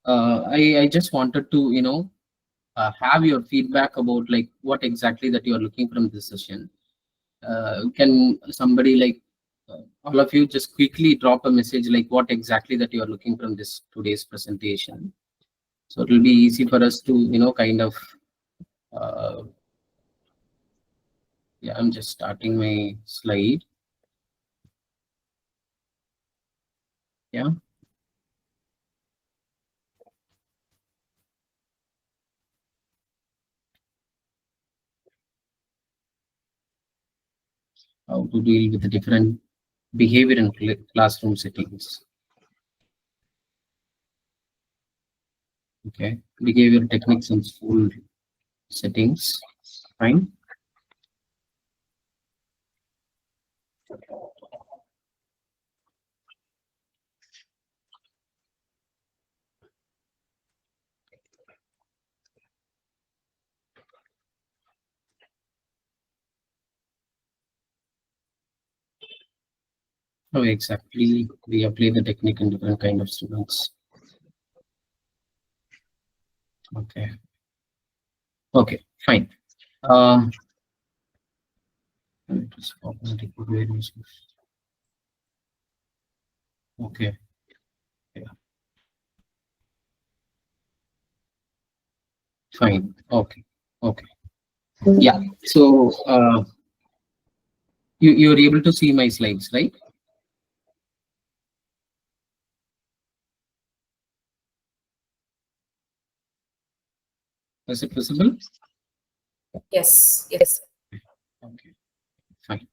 I just wanted to, have your feedback about like what exactly that you are looking from this session. Can somebody like all of you just quickly drop a message like what exactly that you are looking from this today's presentation? So it will be easy for us to, kind of, uh, yeah, I'm just starting my slide. Yeah. How to deal with the different behavior in classroom settings. Okay. Behavior techniques in school settings. Fine. How exactly we apply the technique in different kind of students? Okay. Okay. Fine. Um. Okay. Yeah. Fine. Okay. Okay. Yeah. So you're able to see my slides, right? Is it visible? Yes, yes. Okay. Fine.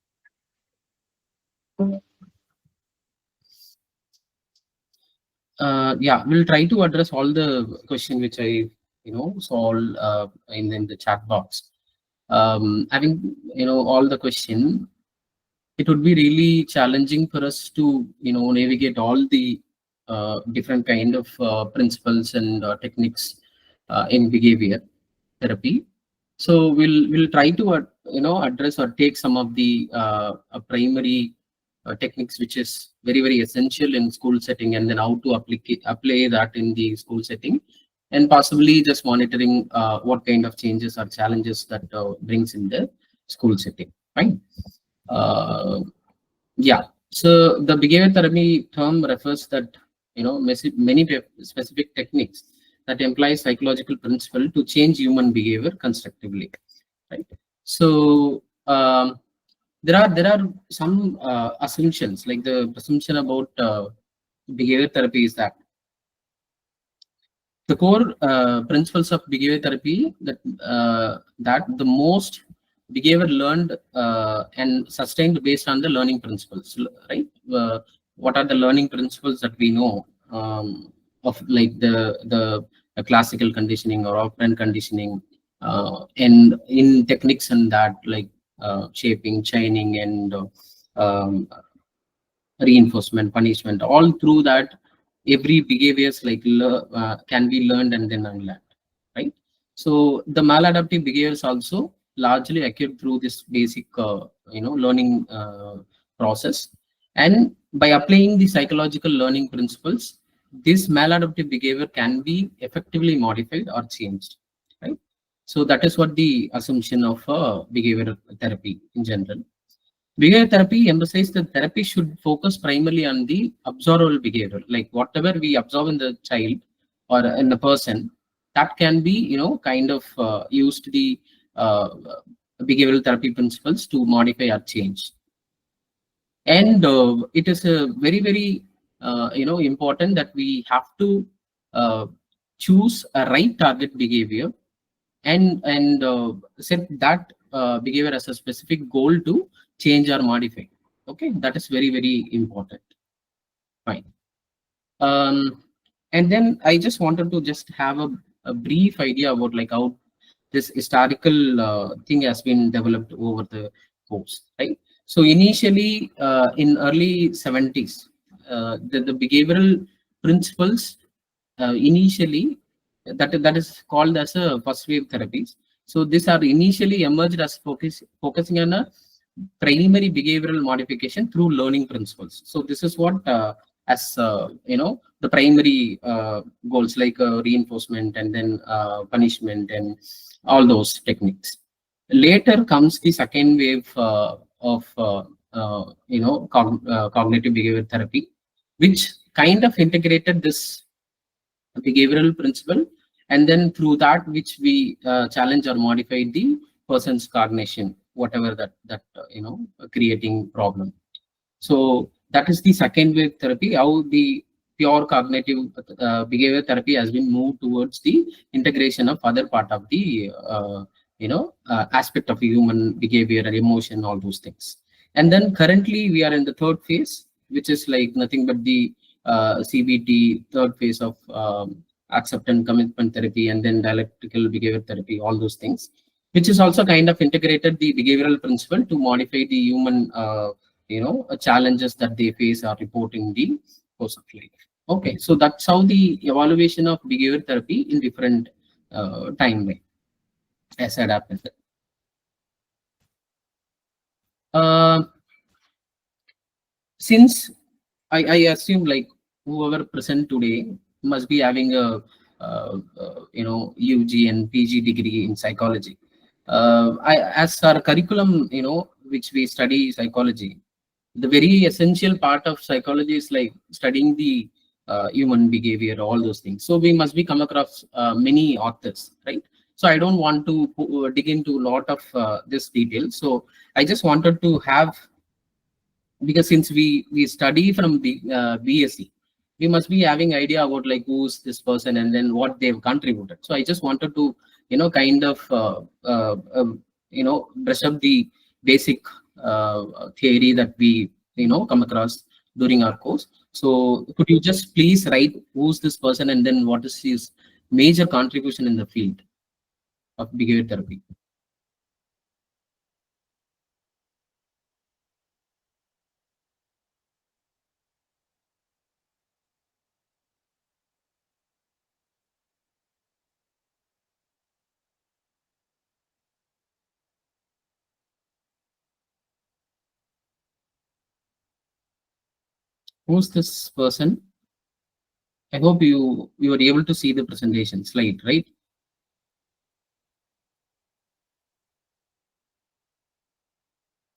Yeah, we'll try to address all the question which I solve in the chat box. Having all the question, it would be really challenging for us to navigate all the different kind of principles and techniques in behavior therapy. So we'll try to address or take some of the primary techniques which is very essential in school setting, and then how to apply that in the school setting, and possibly just monitoring what kind of changes or challenges that brings in the school setting. Fine. Uh, yeah. So the behavior therapy term refers that many specific techniques that imply psychological principle to change human behavior constructively. Right. So there are some assumptions, like the assumption about behavior therapy is that the core principles of behavior therapy that the most behavior learned and sustained based on the learning principles, right? What are the learning principles that we know of, like the classical conditioning or operant conditioning, and in techniques and that, like shaping, chaining, and reinforcement, punishment, all through that. Every behaviors like can be learned and then unlearned, right? So the maladaptive behaviors also largely occur through this basic learning process, and by applying the psychological learning principles, this maladaptive behavior can be effectively modified or changed, right? So that is what the assumption of behavior therapy in general. Behavior therapy emphasizes that therapy should focus primarily on the observable behavior, like whatever we observe in the child or in the person, that can be, kind of used the uh, behavioral therapy principles to modify or change. And it is a very important that we have to uh, choose a right target behavior, and set that behavior as a specific goal to change or modify. Okay, that is very important. Fine. um and then I just wanted to just have a brief idea about like how this historical thing has been developed over the course, right? So initially in early 70s, the behavioral principles initially, that is called as a first wave therapies. So these are initially emerged as focusing on a primary behavioral modification through learning principles. So this is what as the primary goals, like reinforcement and then punishment and all those techniques. Later comes the second wave of cognitive behavior therapy, which kind of integrated this behavioral principle, and then through that which we challenge or modify the person's cognition, whatever that creating problem. So that is the second wave therapy, how the pure cognitive behavior therapy has been moved towards the integration of other part of the aspect of human behavior and emotion, all those things. And then currently we are in the third phase, which is like nothing but the CBT, third phase of acceptance commitment therapy, and then dialectical behavior therapy, all those things, which is also kind of integrated the behavioral principle to modify the human challenges that they face or report in the course of life. Okay, so that's how the evaluation of behavior therapy in different timeline has adapted. Uh, since I assume like whoever present today must be having a UG and PG degree in psychology. As our curriculum, which we study psychology, the very essential part of psychology is like studying the human behavior, all those things. So we must be come across many authors, right? So I don't want to dig into a lot of this detail. So I just wanted to have, because since we study from the BSc, we must be having idea about like who's this person and then what they've contributed. So I just wanted to kind of brush up the basic theory that we come across during our course. So could you just please write who's this person and then what is his major contribution in the field of behavior therapy? Who's this person? I hope you were able to see the presentation slide, right?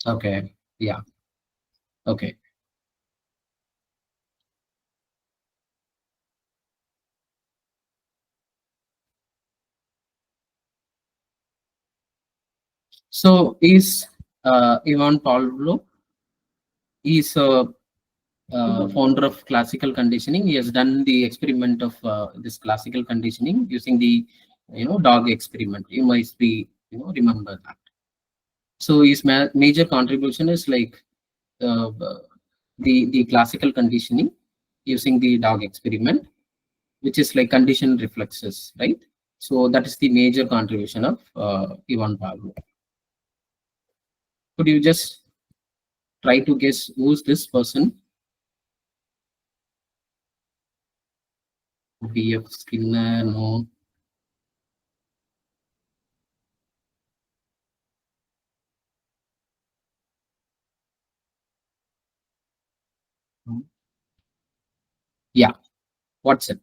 Okay. Yeah. Okay. So is Ivan Pavlov is a founder of classical conditioning. He has done the experiment of this classical conditioning using the dog experiment. You might be remember that. So his major contribution is like uh, the classical conditioning using the dog experiment, which is like conditioned reflexes, right? So that is the major contribution of Ivan Pavlov. Could you just try to guess who's this person? BF Skinner, no. Yeah, Watson,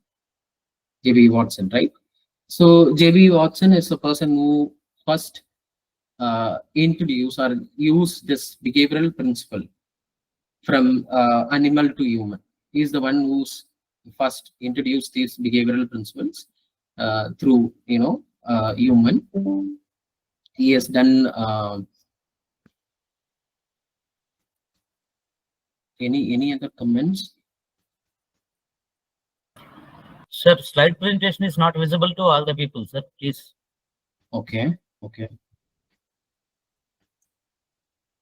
JB Watson, right? So JB Watson is a person who first introduced or used this behavioral principle from animal to human. He is the one who's first introduced these behavioral principles through human. He has done any other comments? Sir, slide presentation is not visible to all the people, sir. Please. Okay, okay.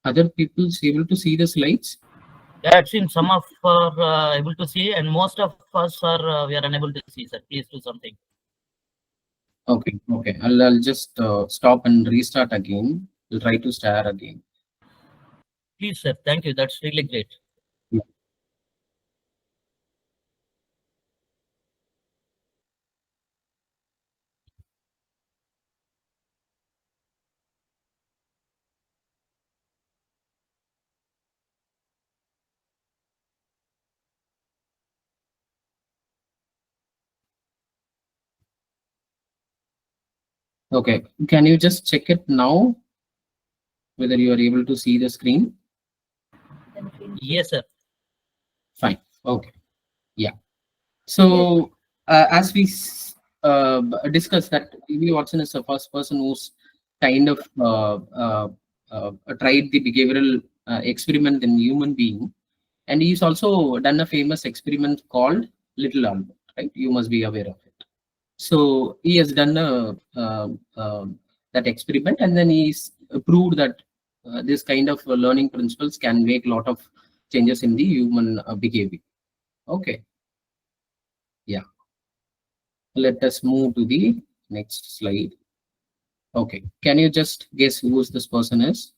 Other people able to see the slides? Yeah, it seems some of are able to see, and most of us are we are unable to see, sir. Please do something. Okay, okay. I'll just stop and restart again. I'll try to start again. Please, sir. Thank you. That's really great. Yeah. Okay, can you just check it now whether you are able to see the screen? Yes, sir. Fine. Okay. Yeah. So as we discussed that E.V. Watson is the first person who's kind of tried the behavioral experiment in human being, and he's also done a famous experiment called Little Albert. Right? You must be aware of it. So he has done that experiment, and then he's proved that this kind of learning principles can make a lot of changes in the human behavior. Okay. Yeah. Let us move to the next slide. Okay. Can you just guess who this person is?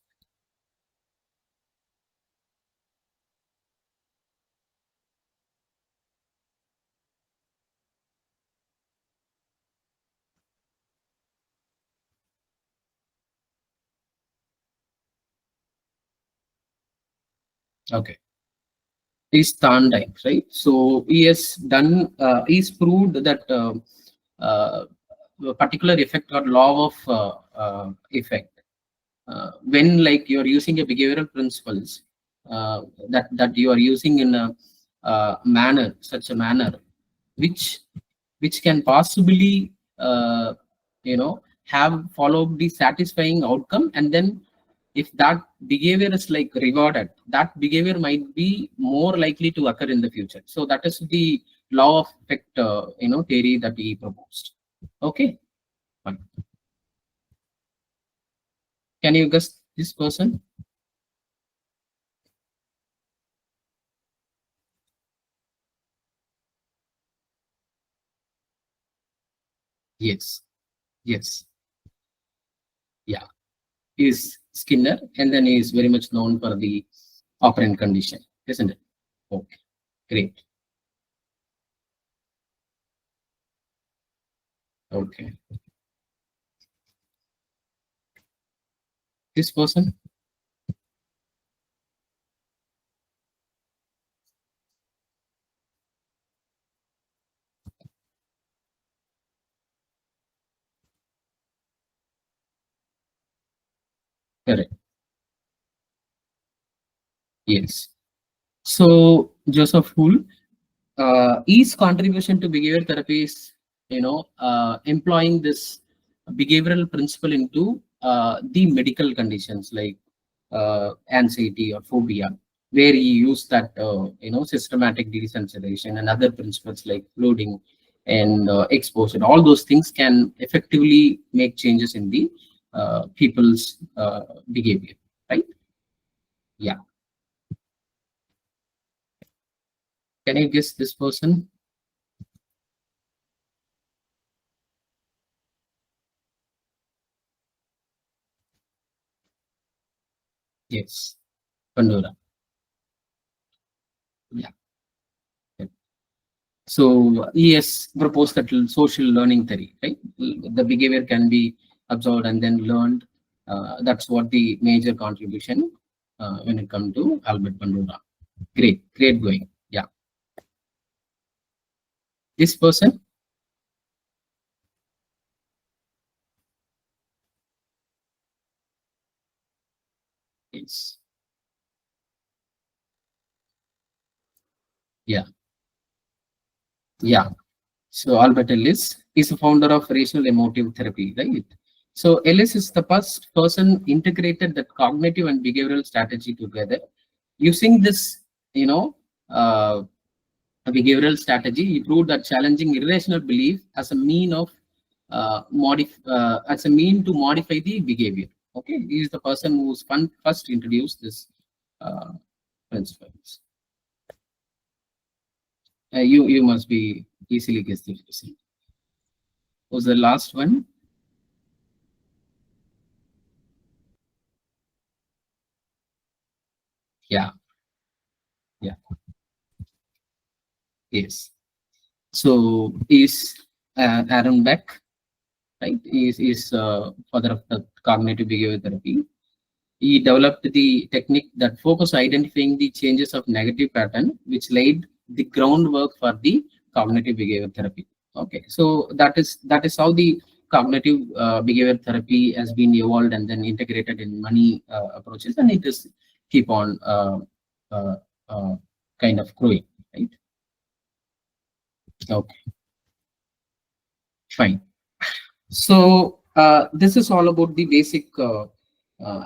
Okay. Is Thorndike, right? So he has done, he's proved that a particular effect or law of effect, when like you're using a behavioral principles that you are using in a manner, such a manner, which can possibly have followed the satisfying outcome, and then if that behavior is like rewarded, that behavior might be more likely to occur in the future. So that is the law of effect theory that he proposed. Okay, fine. Can you guess this person? Yes, yes, yeah. Is Skinner, and then he is very much known for the operant condition, isn't it? Okay, great. Okay. This person? Correct. Yes. So Joseph Hull, his contribution to behavior therapy is, employing this behavioral principle into the medical conditions like anxiety or phobia, where he used that systematic desensitization and other principles like flooding and exposure. All those things can effectively make changes in the people's behavior, right? Yeah. Can you guess this person? Yes, Pandora. Yeah. So he has proposed that social learning theory, right? The behavior can be observed and then learned. That's what the major contribution when it comes to Albert Bandura. Great, great going. Yeah. This person? Yes. Yeah. Yeah. So Albert Ellis is a founder of rational emotive therapy, right? So Ellis is the first person integrated that cognitive and behavioral strategy together. Using this, uh, a behavioral strategy, he proved that challenging irrational belief as a mean of as a mean to modify the behavior. Okay, he is the person who's first introduced this uh, principles. You must be easily guessed this person. Was the last one? Yeah, yeah, yes. So is Aaron Beck, right? Is father of the cognitive behavior therapy. He developed the technique that focused identifying the changes of negative pattern, which laid the groundwork for the cognitive behavior therapy. Okay, so that is how the cognitive behavior therapy has been evolved and then integrated in many approaches, and it is keep on uh, kind of growing, right? Okay, fine. So this is all about the basic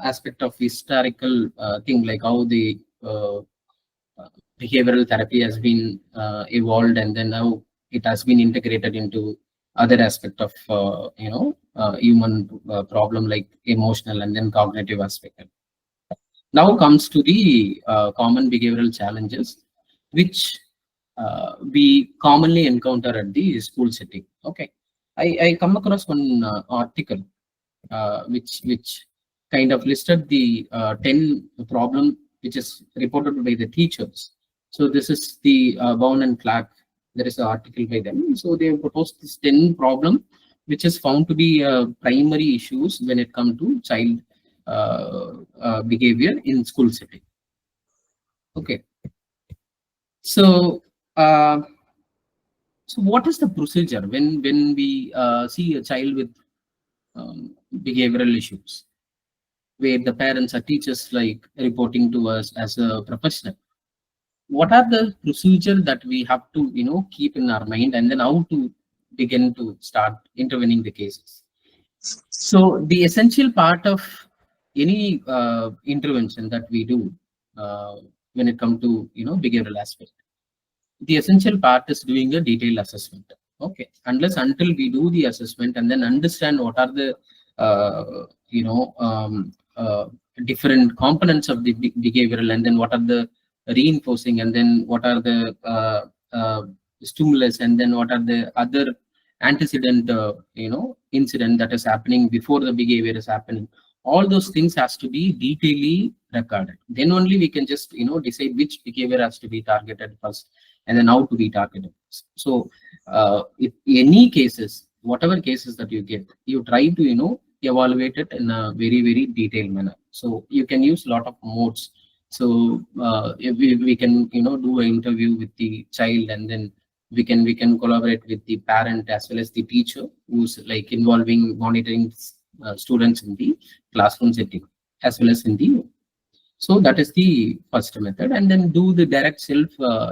aspect of historical thing, like how the behavioral therapy has been evolved, and then how it has been integrated into other aspect of human problem, like emotional and then cognitive aspect. Now comes to the common behavioral challenges which we commonly encounter at the school setting. Okay, I come across one article which kind of listed the 10 problem which is reported by the teachers. So this is the Bowen and Clark. There is an article by them. So they have proposed this 10 problem which is found to be primary issues when it comes to child behavior in school setting. Okay. So so what is the procedure when we see a child with behavioral issues, where the parents or teachers like reporting to us as a professional? What are the procedure that we have to keep in our mind, and then how to begin to start intervening the cases? So the essential part of any intervention that we do when it comes to behavioral aspect, the essential part is doing a detailed assessment. Okay, unless until we do the assessment and then understand what are the different components of the behavioral, and then what are the reinforcing, and then what are the stimulus, and then what are the other antecedent incident that is happening before the behavior is happening. All those things has to be detailedly recorded. Then only we can just decide which behavior has to be targeted first, and then how to be targeted. So if any cases, whatever cases that you get, you try to evaluate it in a very detailed manner. So you can use a lot of modes. So if we can do an interview with the child, and then we can collaborate with the parent as well as the teacher, who's like involving monitoring students in the classroom setting as well as in the. So that is the first method, and then do the direct self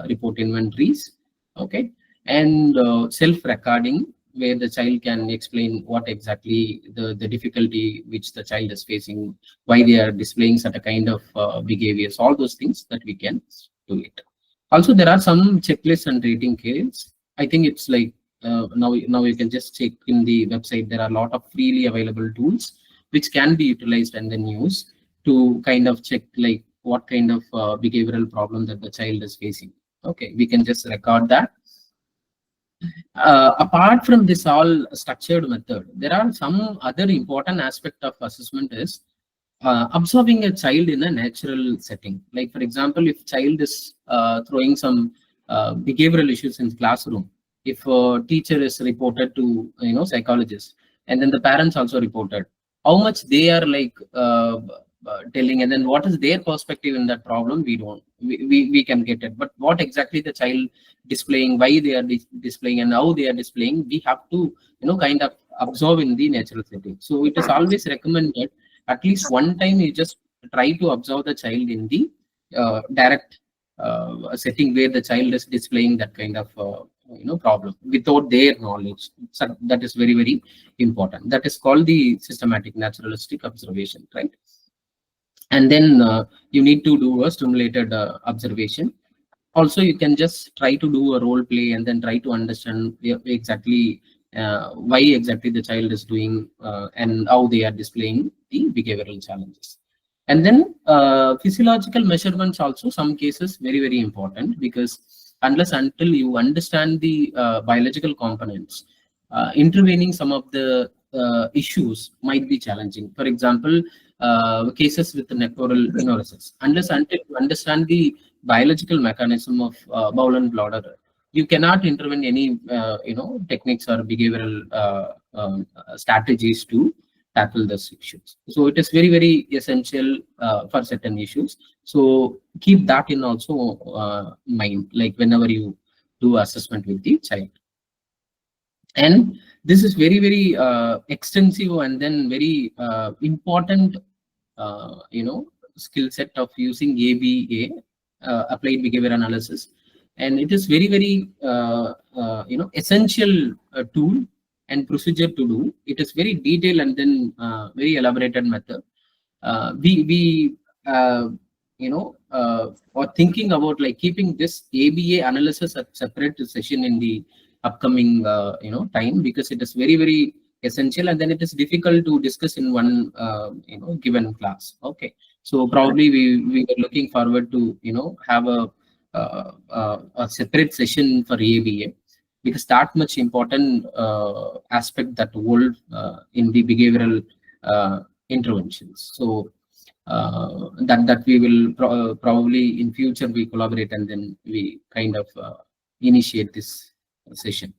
report inventories. Okay, and self recording, where the child can explain what exactly the difficulty which the child is facing, why they are displaying such a kind of behaviors, all those things that we can do it. Also, there are some checklists and rating scales. I think it's like now you can just check in the website. There are a lot of freely available tools which can be utilized and then used to kind of check like what kind of behavioral problem that the child is facing. Okay, we can just record that. Apart from this all structured method, there are some other important aspect of assessment is observing a child in a natural setting. Like for example, if child is throwing some behavioral issues in classroom, if a teacher is reported to psychologist, and then the parents also reported, how much they are like telling, and then what is their perspective in that problem, we can get it. But what exactly the child displaying, why they are displaying, and how they are displaying, we have to kind of observe in the natural setting. So it is always recommended at least one time you just try to observe the child in the direct setting where the child is displaying that kind of problem without their knowledge. So that is very important. That is called the systematic naturalistic observation, right? And then you need to do a stimulated observation. Also, you can just try to do a role play and then try to understand exactly why exactly the child is doing and how they are displaying the behavioral challenges. And then physiological measurements also, some cases very important, because unless until you understand the biological components, intervening some of the issues might be challenging. For example, cases with necroral neurosis, unless until you understand the biological mechanism of bowel and bladder, you cannot intervene any techniques or behavioral strategies to tackle those issues. So it is very essential for certain issues. So keep that in also mind, like whenever you do assessment with the child. And This is very, very extensive and then very important skill set of using ABA, applied behavior analysis, and it is very, very essential tool and procedure to do. It is very detailed and then very elaborated method. We are thinking about like keeping this ABA analysis a separate session in the upcoming time, because it is very, very essential, and then it is difficult to discuss in one given class. Okay, so probably we were looking forward to have a separate session for ABA, because that much important aspect that hold in the behavioral interventions. So that we will probably in future we collaborate, and then we kind of initiate this session.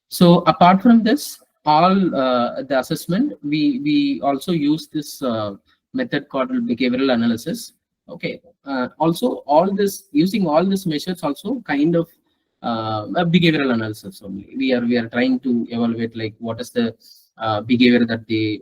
So apart from this, all the assessment, we also use this method called behavioral analysis. Okay, also all this, using all these measures also kind of a behavioral analysis only. We are trying to evaluate like what is the behavior that they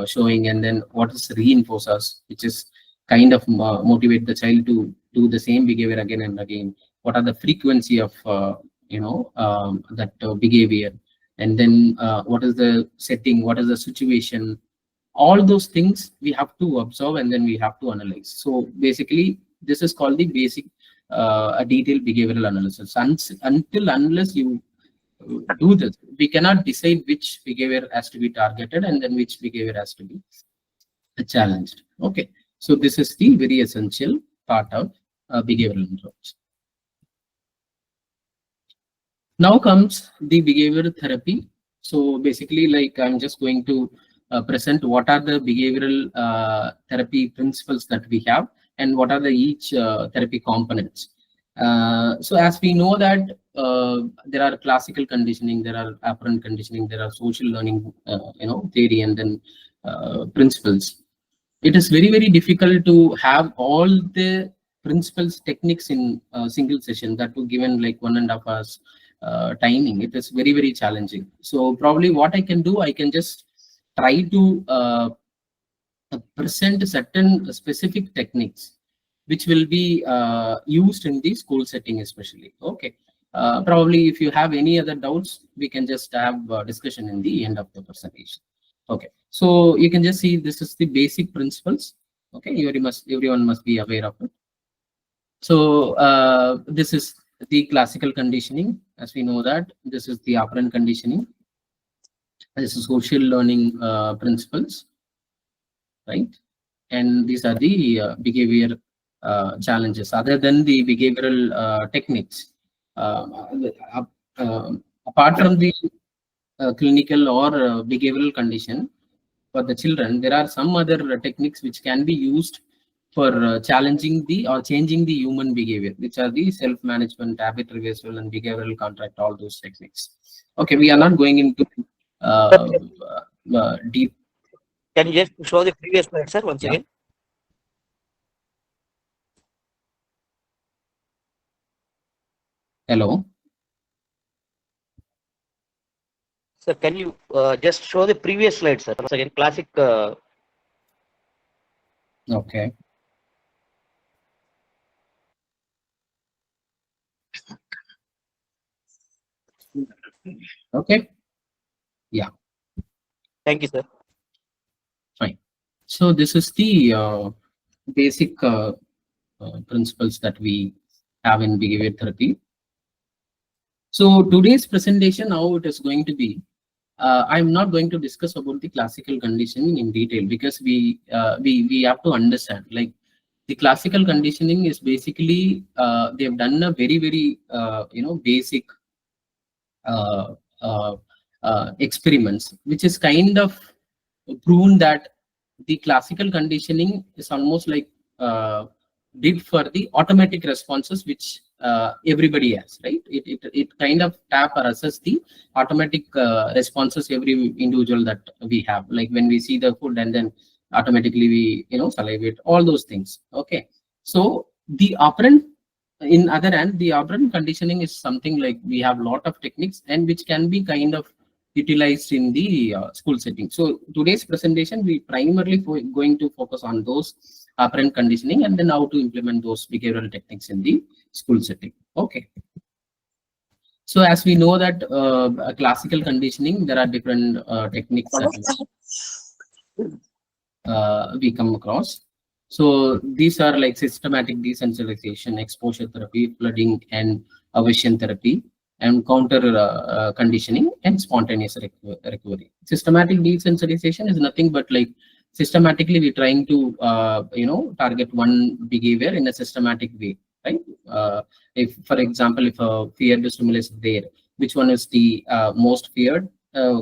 showing, and then what is reinforce us, which is kind of motivate the child to do the same behavior again and again. What are the frequency of that behavior, and then what is the setting, what is the situation. All those things we have to observe, and then we have to analyze. So basically this is called the basic a detailed behavioral analysis. Unless you do this, we cannot decide which behavior has to be targeted and then which behavior has to be challenged. Okay, so this is the very essential part of behavioral intervention. Now comes the behavioral therapy. So basically, like I'm just going to present what are the behavioral therapy principles that we have, and what are the each therapy components. So as we know that there are classical conditioning, there are apparent conditioning, there are social learning, theory, and then principles. It is very, very difficult to have all the principles techniques in a single session, that was given like 1.5 hours timing. It is very, very challenging. So probably what I can do, I can just try to present certain specific techniques which will be used in the school setting especially. Okay, probably if you have any other doubts, we can just have a discussion in the end of the presentation. Okay, so you can just see this is the basic principles. Okay, everyone must be aware of it. So this is the classical conditioning, as we know that. This is the operant conditioning. This is social learning principles, right? And these are the behavior challenges. Other than the behavioral techniques, apart from the clinical or behavioral condition for the children, there are some other techniques which can be used for challenging the or changing the human behavior, which are the self-management, habit reversal, and behavioral contract, all those techniques. Okay, we are not going into deep. Can you just show the previous slide, sir, once again? Hello. Sir, can you just show the previous slide, sir, once again? Classic. Okay. Okay. Yeah. Thank you, sir. Fine. So this is the basic principles that we have in behavior therapy. So today's presentation, how it is going to be, I'm not going to discuss about the classical conditioning in detail, because we have to understand, like, the classical conditioning is basically they have done a very, very basic experiments, which is kind of proven that the classical conditioning is almost like did for the automatic responses which everybody has, right? It kind of tap or assess the automatic responses every individual that we have, like when we see the food and then automatically we salivate, all those things. Okay, so the operant in other hand, the operant conditioning is something like we have lot of techniques and which can be kind of utilized in the school setting. So today's presentation, we primarily going to focus on those operant conditioning and then how to implement those behavioral techniques in the school setting. Okay. So as we know that classical conditioning, there are different techniques that we come across. So these are like systematic desensitization, exposure therapy, flooding and aversion therapy, and counter conditioning and spontaneous recovery. Systematic desensitization is nothing but like systematically we're trying to target one behavior in a systematic way, right? If, for example, if a feared stimulus is there, which one is the most feared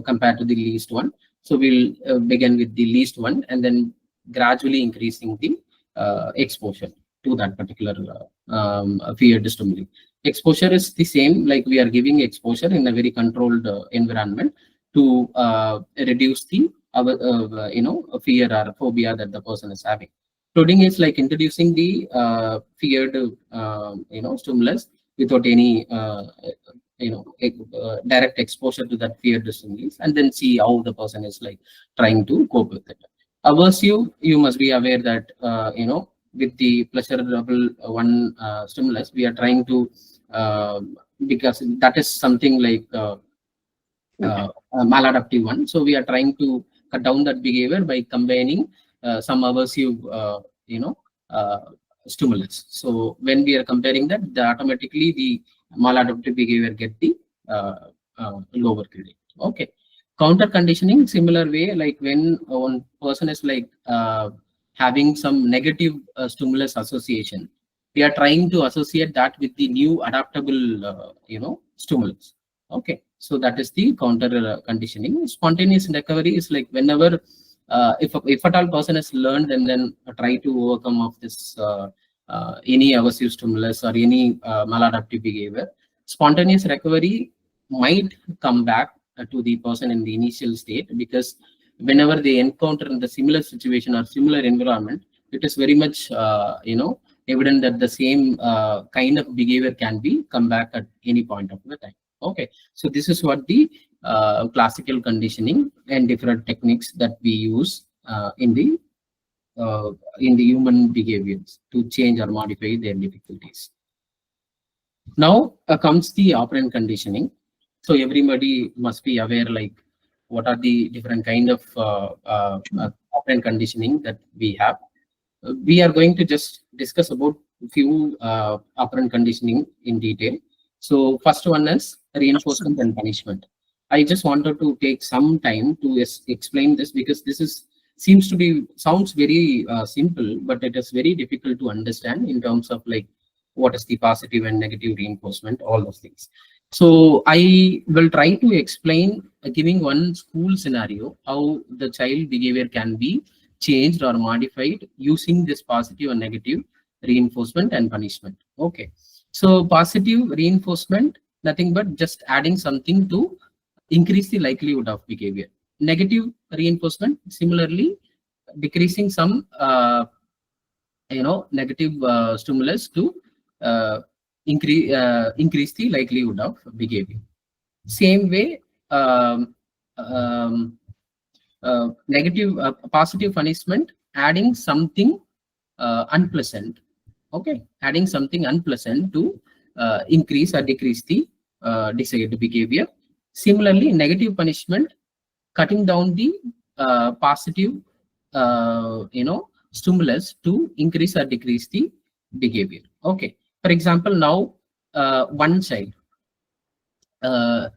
compared to the least one? So we'll begin with the least one and then gradually increasing the exposure to that particular feared stimuli. Exposure is the same, like we are giving exposure in a very controlled environment to reduce the fear or phobia that the person is having. Flooding is like introducing the feared stimulus without any direct exposure to that feared stimulus, and then see how the person is like trying to cope with it. Aversive, you must be aware that with the pleasurable one stimulus, we are trying to because that is something like maladaptive one. So we are trying to cut down that behavior by combining some aversive stimulus. So when we are comparing that, automatically the maladaptive behavior get the lower credit. Okay. Counter conditioning, similar way, like when one person is like having some negative stimulus association, we are trying to associate that with the new adaptable stimulus. Okay, so that is the counter conditioning. Spontaneous recovery is like whenever if at all person has learned and then try to overcome of this any aversive stimulus or any maladaptive behavior, spontaneous recovery might come back to the person in the initial state, because whenever they encounter in the similar situation or similar environment, it is very much evident that the same kind of behavior can be come back at any point of the time. Okay, so this is what the classical conditioning and different techniques that we use in the human behaviors to change or modify their difficulties. Now comes the operant conditioning. So everybody must be aware like what are the different kind of operant conditioning that we have. We are going to just discuss about a few operant conditioning in detail. So first one is reinforcement and punishment. I just wanted to take some time to explain this, because this is sounds very simple, but it is very difficult to understand in terms of like what is the positive and negative reinforcement, all those things. So I will try to explain giving one school scenario how the child behavior can be changed or modified using this positive and negative reinforcement and punishment. Okay, so positive reinforcement, nothing but just adding something to increase the likelihood of behavior. Negative reinforcement, similarly decreasing some negative stimulus to increase the likelihood of behavior. Same way, positive punishment, adding something unpleasant. Okay, adding something unpleasant to increase or decrease the desired behavior. Similarly, negative punishment, cutting down the positive stimulus to increase or decrease the behavior. Okay, for example, now one child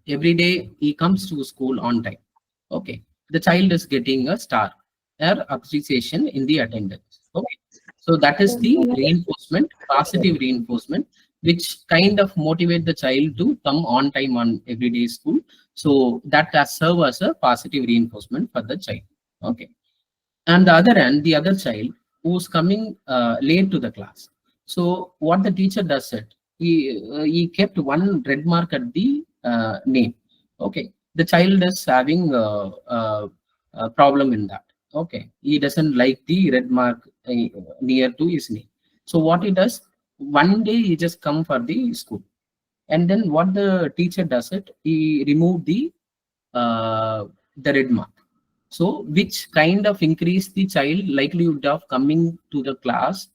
every day he comes to school on time. Okay, the child is getting a star or appreciation in the attendance. Okay, so that is the reinforcement, positive reinforcement, which kind of motivate the child to come on time on everyday school. So that has served as a positive reinforcement for the child. Okay, and the other hand, the other child who's coming late to the class. So what the teacher does it, he kept one red mark at the name. Okay, the child is having a problem in that. Okay, he doesn't like the red mark near to his name. So what he does, one day he just come for the school, and then what the teacher does it, he remove the red mark. So which kind of increase the child likelihood of coming to the class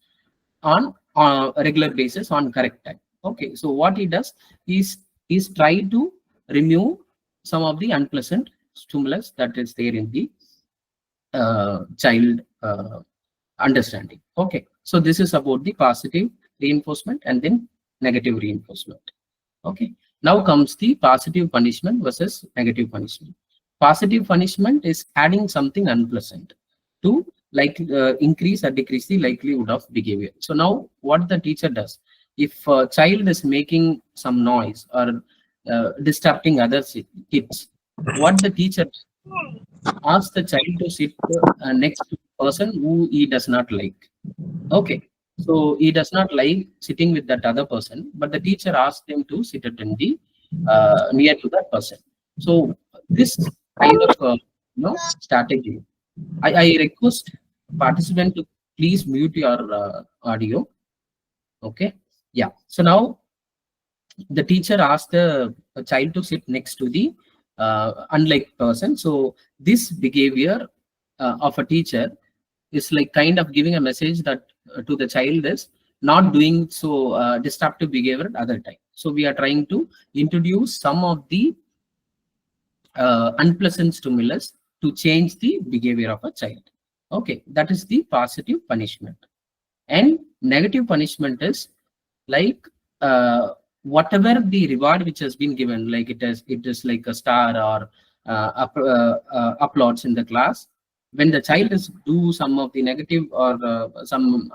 on a regular basis on correct time. Okay, so what he does is try to remove some of the unpleasant stimulus that is there in the child understanding. Okay, so this is about the positive reinforcement and then negative reinforcement. Okay, now comes the positive punishment versus negative punishment. Positive punishment is adding something unpleasant to increase or decrease the likelihood of behavior. So now what the teacher does, if a child is making some noise or disrupting other kids, what the teacher asks the child to sit next to a person who he does not like. Okay, so he does not like sitting with that other person, but the teacher asks them to sit at in the near to that person. So this kind of strategy, I request participant to please mute your audio. Okay, yeah. So now the teacher asked the child to sit next to the unlike person. So this behavior of a teacher is like kind of giving a message that to the child is not doing so disruptive behavior at other time. So we are trying to introduce some of the unpleasant stimulus to change the behavior of a child. Okay, that is the positive punishment. And negative punishment is like whatever the reward which has been given, like it is like a star or applauds in the class. When the child is do some of the negative or some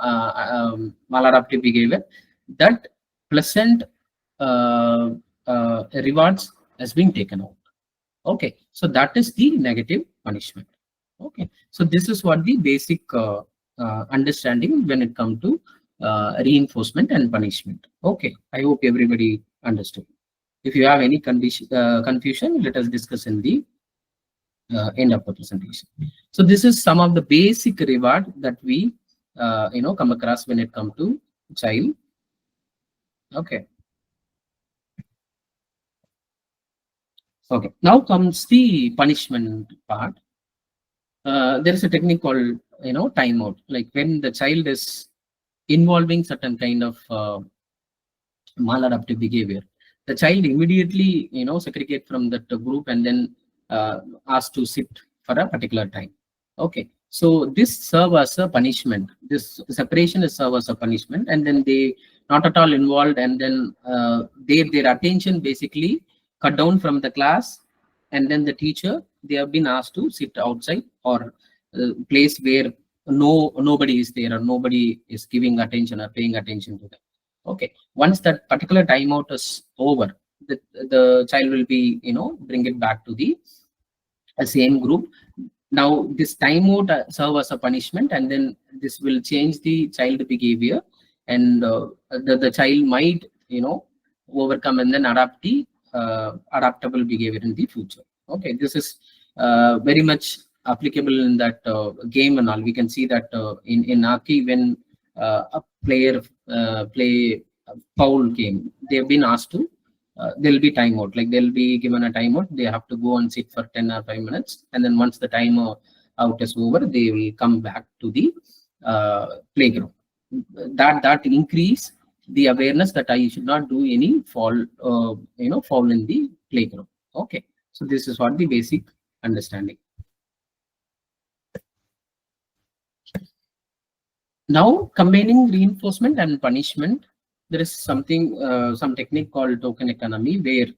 maladaptive behavior, that pleasant rewards has been taken out. Okay, so that is the negative punishment. Okay, so this is what the basic understanding when it comes to reinforcement and punishment. Okay, I hope everybody understood. If you have any confusion, let us discuss in the end of the presentation. So this is some of the basic reward that we come across when it comes to child. Okay. Okay, now comes the punishment part. There is a technique called timeout. Like when the child is involving certain kind of maladaptive behavior, the child immediately segregate from that group and then asked to sit for a particular time. Okay, so this serve as a punishment. This separation is serve as a punishment, and then they not at all involved, and then their attention basically cut down from the class, and then the teacher, they have been asked to sit outside or place where nobody is there or nobody is giving attention or paying attention to them. Okay, once that particular timeout is over, the child will be bring it back to the same group. Now this timeout serve as a punishment, and then this will change the child behavior, and the child might overcome and then adapt the adaptable behavior in the future. Okay, this is very much applicable in that game and all. We can see that in Aki, when a player play a foul game, they have been asked to there'll be timeout, like they'll be given a timeout, they have to go and sit for 10 or 5 minutes, and then once the time out is over, they will come back to the playground. That increase the awareness that I should not do any fall in the playground. Okay, so this is what the basic understanding. Now combining reinforcement and punishment, there is something some technique called token economy, where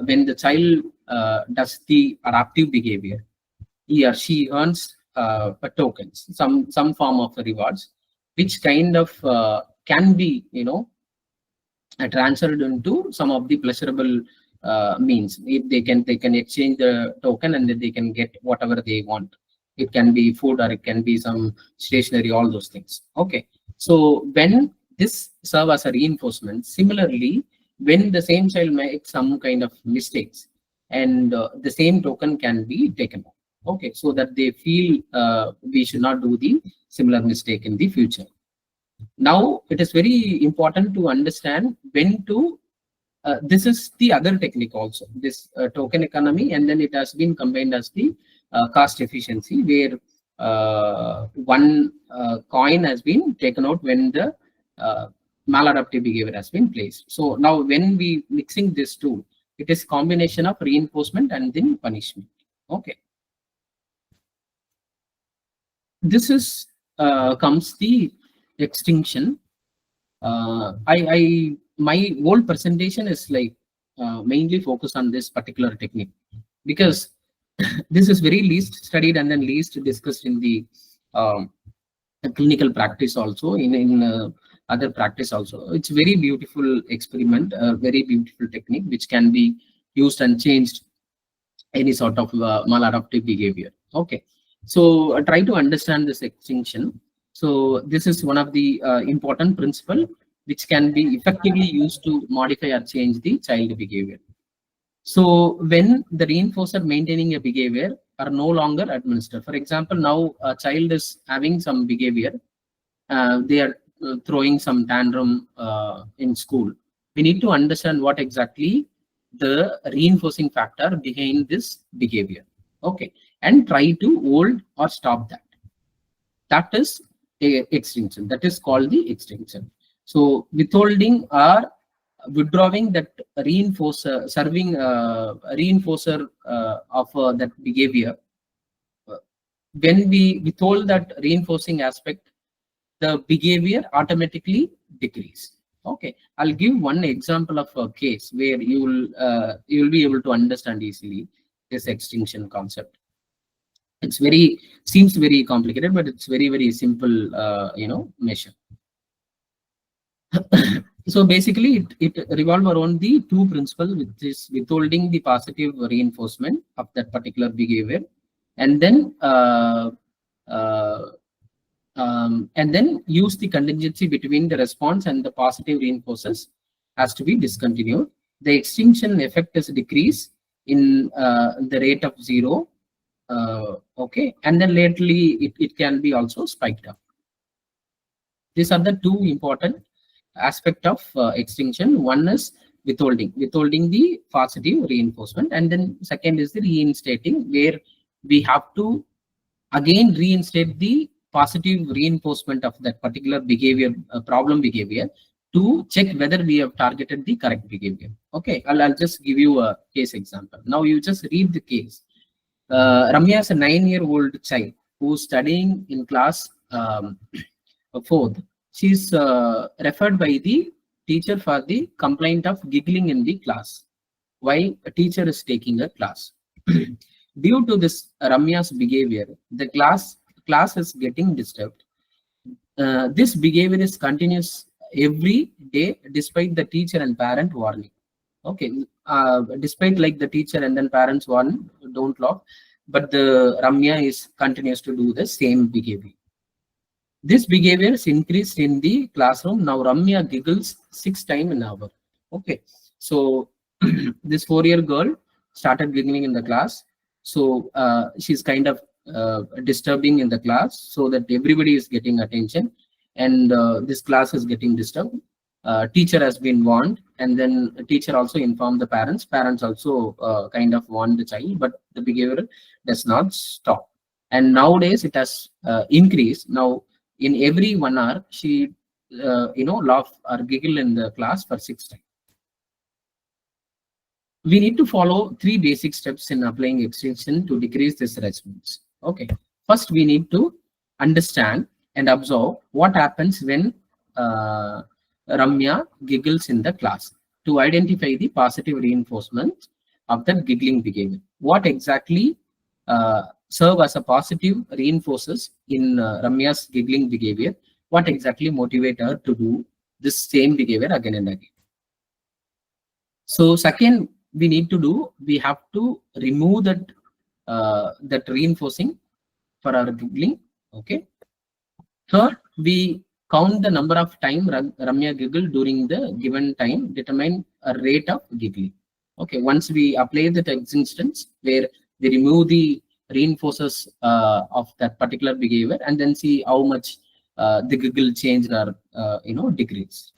when the child does the adaptive behavior, he or she earns tokens, some form of rewards, which kind of can be transferred into some of the pleasurable means. If they can exchange the token and then they can get whatever they want. It can be food or it can be some stationery, all those things. Okay, so when this serve as a reinforcement, similarly, when the same child makes some kind of mistakes, and the same token can be taken off. Okay, so that they feel we should not do the similar mistake in the future. Now it is very important to understand when to this is the other technique also, this token economy, and then it has been combined as the cost efficiency, where one coin has been taken out when the maladaptive behavior has been placed. So now when we mixing this two, it is combination of reinforcement and then punishment. Okay. This is comes the extinction. My whole presentation is like mainly focused on this particular technique, because this is very least studied and then least discussed in the clinical practice also, in other practice also. It's very beautiful experiment, a very beautiful technique which can be used and changed any sort of maladaptive behavior. Okay, so try to understand this extinction. So this is one of the important principle which can be effectively used to modify or change the child behavior. So when the reinforcer maintaining a behavior are no longer administered, for example, now a child is having some behavior, they are throwing some tantrum in school. We need to understand what exactly the reinforcing factor behind this behavior. Okay, and try to hold or stop that. That is a extinction. That is called the extinction. So withholding or withdrawing that reinforcer, serving reinforcer of that behavior. When we withhold that reinforcing aspect, the behavior automatically decrease. Okay, I'll give one example of a case where you will be able to understand easily this extinction concept. It's seems very complicated, but it's very simple, measure. So basically, it revolves around the two principles, which is withholding the positive reinforcement of that particular behavior, and then use the contingency between the response and the positive reinforcers has to be discontinued. The extinction effect is decrease in the rate of 0. Okay, and then lately it can be also spiked up. These are the two important aspect of extinction. One is withholding the positive reinforcement, and then second is the reinstating, where we have to again reinstate the positive reinforcement of that particular behavior, problem behavior, to check whether we have targeted the correct behavior. Okay, I'll just give you a case example. Now you just read the case. Ramya is a 9-year-old child who's studying in class 4th. She's referred by the teacher for the complaint of giggling in the class while a teacher is taking a class. Due to this Ramya's behavior, the class is getting disturbed. This behavior is continuous every day despite the teacher and parent warning. Okay, despite like the teacher and then parents warn, don't laugh, but the Ramya is continues to do the same behavior. This behavior is increased in the classroom. Now Ramya giggles 6 times an hour. Okay, so this 4-year girl started giggling in the class. So she's kind of disturbing in the class, so that everybody is getting attention, and this class is getting disturbed. Teacher has been warned, and then teacher also informed the parents. Parents also kind of warned the child, but the behavior does not stop. And nowadays it has increased. Now in every 1 hour, she laugh or giggle in the class for 6 times. We need to follow 3 basic steps in applying extinction to decrease this response. Okay, first we need to understand and observe what happens when Ramya giggles in the class, to identify the positive reinforcement of that giggling behavior. What exactly serve as a positive reinforces in Ramya's giggling behavior? What exactly motivate her to do this same behavior again and again? So second, we have to remove that reinforcing for our giggling. Okay. Third, we count the number of time Ramya giggle during the given time, determine a rate of giggling. Okay, once we apply that instance where we remove the reinforcers of that particular behavior, and then see how much the giggle changed or decreased.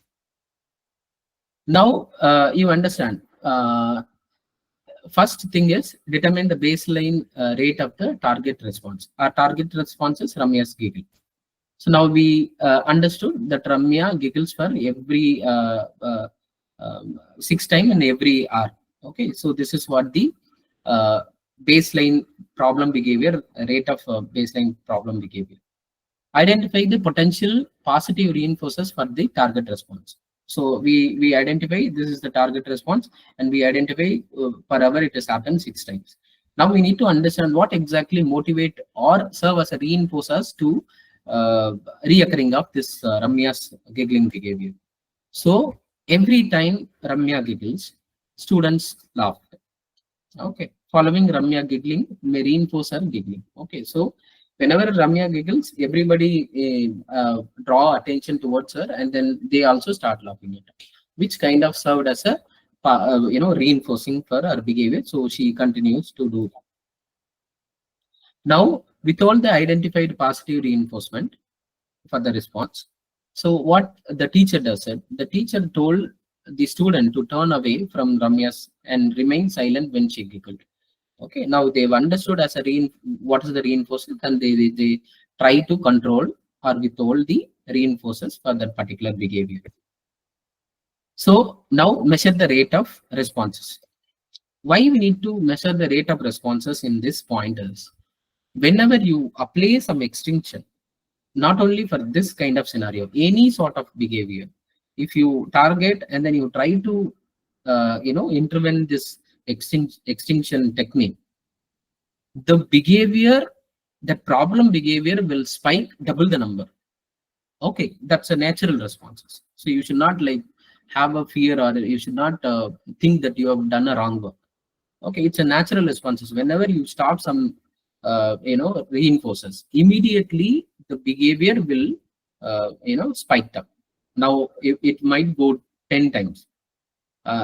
Now you understand. First thing is determine the baseline rate of the target response. Our target response is Ramya's giggle. So now we understood that Ramya giggles for every 6 times in every hour. Okay, so this is what the baseline problem behavior, rate of baseline problem behavior. Identify the potential positive reinforcers for the target response. So we identify this is the target response, and we identify per hour it has happened 6 times. Now we need to understand what exactly motivate or serve as a reinforcers to reoccurring of this Ramya's giggling behavior. So every time Ramya giggles, students laugh. Okay, following Ramya giggling may reinforce her giggling. Okay, so whenever Ramya giggles, everybody draw attention towards her, and then they also start laughing at her, which kind of served as a reinforcing for her behavior. So she continues to do that. Now, with all the identified positive reinforcement for the response, so what the teacher does it, the teacher told the student to turn away from Ramya's and remain silent when she giggled. Okay, now they've understood as a what is the reinforcement, and they try to control or withhold the reinforcers for that particular behavior. So now measure the rate of responses. Why we need to measure the rate of responses in this point is, whenever you apply some extinction, not only for this kind of scenario, any sort of behavior, if you target and then you try to intervene this extinction technique, the behavior, the problem behavior will spike double the number. Okay, that's a natural responses. So you should not like have a fear, or you should not think that you have done a wrong work. Okay, it's a natural responses. Whenever you start some reinforces, immediately the behavior will spike up. Now it might go 10 times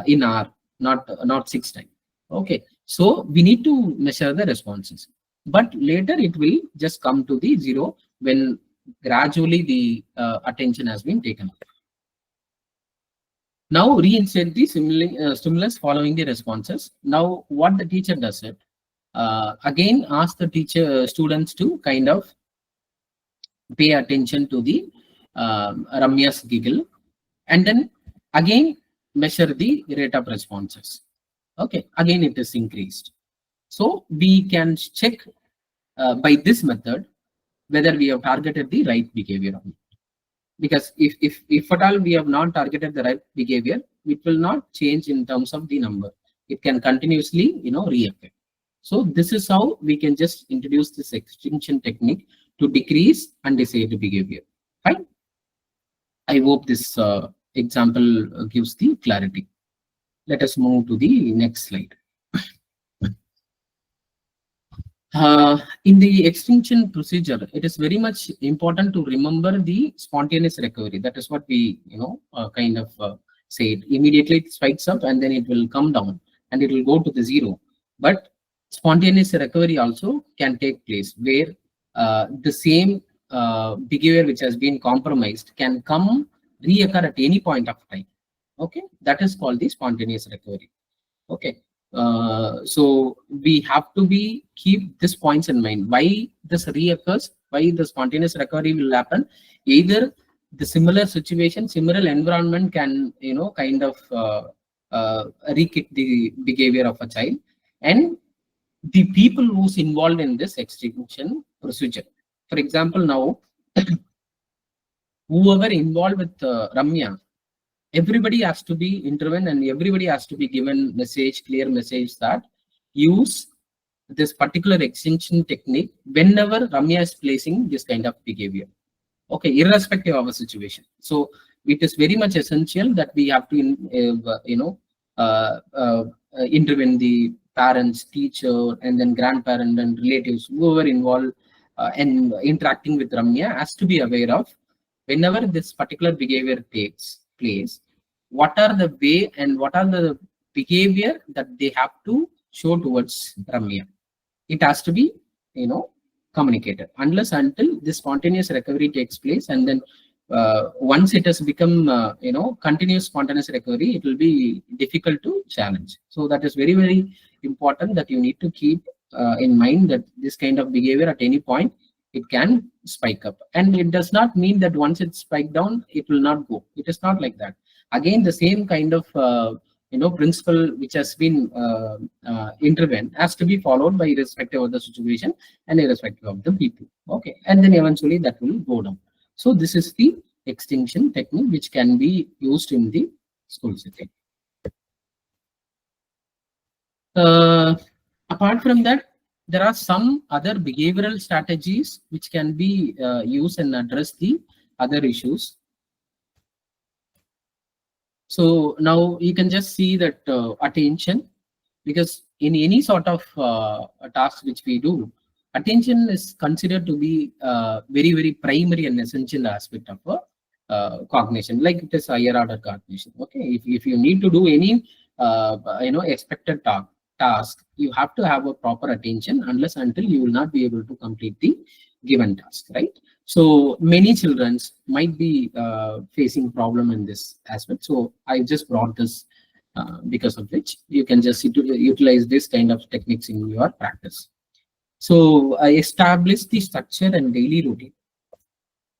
in hour, not 6 times. Okay, so we need to measure the responses, but later it will just come to the 0 when gradually the attention has been taken up. Now reinstate the stimulus following the responses. Now what the teacher does it, again ask the students to kind of pay attention to the Ramya's giggle, and then again measure the rate of responses. Okay, again it is increased. So we can check by this method whether we have targeted the right behavior or not. Because if at all we have not targeted the right behavior, it will not change in terms of the number. It can continuously reoccur. So this is how we can just introduce this extinction technique to decrease undesired behavior. Fine. I hope this example gives the clarity. Let us move to the next slide. In the extinction procedure, it is very much important to remember the spontaneous recovery. That is what we kind of said. Immediately it spikes up and then it will come down and it will go to the 0. But spontaneous recovery also can take place, where the same behavior which has been compromised can reoccur at any point of time. Okay, that is called the spontaneous recovery. Okay, so we have to keep these points in mind. Why this reoccurs, why the spontaneous recovery will happen. Either the similar situation, similar environment can kind of re-kick the behavior of a child, and the people who's involved in this extinction procedure. For example, now whoever involved with Ramya, everybody has to be intervened and everybody has to be given clear message that use this particular extinction technique whenever Ramya is placing this kind of behavior. Okay, irrespective of a situation. So it is very much essential that we have to intervene the parents, teacher, and then grandparent and relatives, whoever involved and interacting with Ramya has to be aware of whenever this particular behavior takes place, what are the way and what are the behavior that they have to show towards Ramya. It has to be communicated unless until this spontaneous recovery takes place, and then once it has become continuous spontaneous recovery, it will be difficult to challenge. So that is very, very important that you need to keep in mind that this kind of behavior at any point it can spike up, and it does not mean that once it's spiked down it will not go. It is not like that. Again, the same kind of principle which has been intervened has to be followed by irrespective of the situation and irrespective of the people. Okay, and then eventually that will go down. So this is the extinction technique which can be used in the school setting. Apart from that, there are some other behavioral strategies which can be used and address the other issues. So now you can just see that attention, because in any sort of task which we do, attention is considered to be very, very primary and essential aspect of cognition, like it is higher order cognition. Okay, if you need to do any expected task, you have to have a proper attention, unless until you will not be able to complete the given task, right? So many children might be facing problem in this aspect. So I just brought this because of which you can just utilize this kind of techniques in your practice. So I establish the structure and daily routine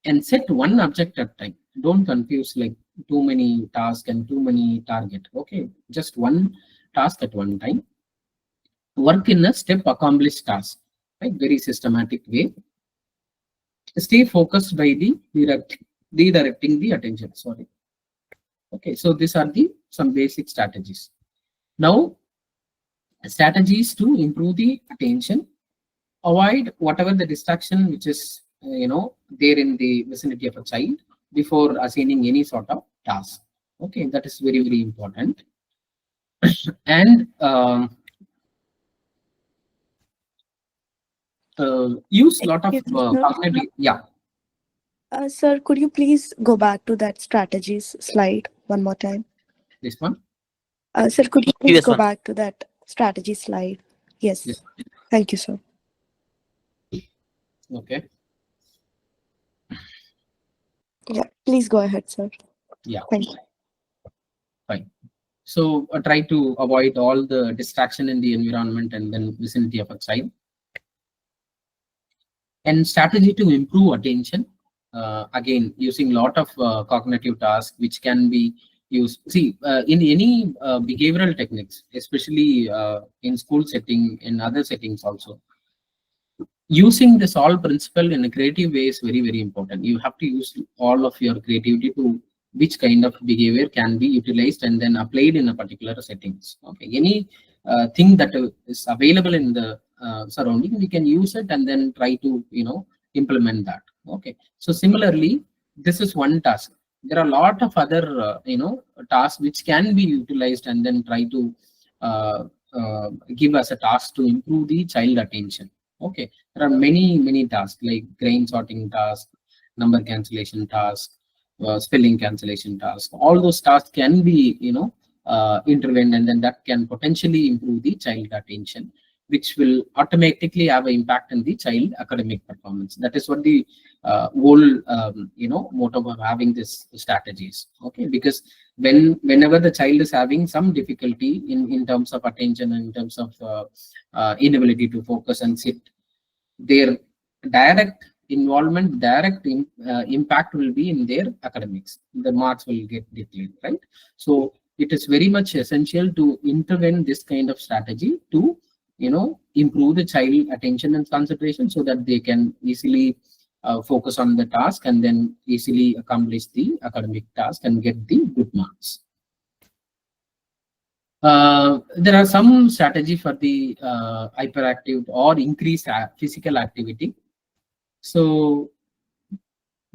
and set one object at a time. Don't confuse like too many tasks and too many target. Okay, just one task at one time. Work in a step accomplished task, right? Very systematic way. Stay focused by the redirecting the attention. Sorry. Okay, so these are some basic strategies. Now, strategies to improve the attention. Avoid whatever the distraction which is there in the vicinity of a child before assigning any sort of task. Okay, that is very, very important. And use a lot of cognitive. Yeah. Sir, could you please go back to that strategies slide one more time? This one. Sir, could you please Previous go one. back to that strategy slide? Yes. Yes. Thank you, sir. Okay. Yeah, please go ahead, sir. Yeah. Thank you. Fine. So try to avoid all the distraction in the environment and then vicinity of a child. And strategy to improve attention. Again, using a lot of cognitive tasks which can be used. See, in any behavioral techniques, especially in school setting, in other settings also, using the solve principle in a creative way is very, very important. You have to use all of your creativity to which kind of behavior can be utilized and then applied in a particular settings. Okay, any thing that is available in the surrounding, we can use it and then try to implement that. Okay, so similarly, this is one task. There are a lot of other tasks which can be utilized and then try to give us a task to improve the child attention. Okay, there are many tasks like grain sorting task, number cancellation task, spelling cancellation task. All those tasks can be intervened, and then that can potentially improve the child attention, which will automatically have an impact on the child academic performance. That is what the whole motto of having this strategies. Okay, because whenever the child is having some difficulty in terms of attention and in terms of inability to focus and sit, their direct involvement, direct impact will be in their academics. The marks will get declared, right? So it is very much essential to intervene this kind of strategy to improve the child attention and concentration so that they can easily focus on the task and then easily accomplish the academic task and get the good marks. There are some strategy for the hyperactive or increased physical activity. So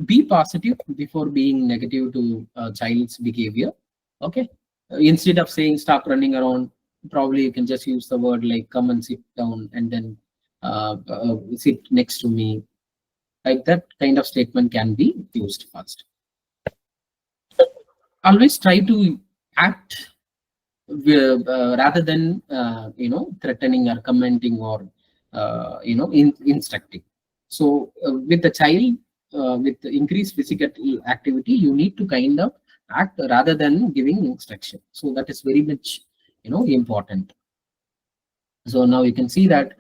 be positive before being negative to child's behavior. Okay, instead of saying stop running around, probably you can just use the word like come and sit down and then sit next to me. Like that kind of statement can be used first. Always try to act rather than threatening or commenting or instructing. So with the child, with the increased physical activity, you need to kind of act rather than giving instruction. So that is very much, important. So now you can see that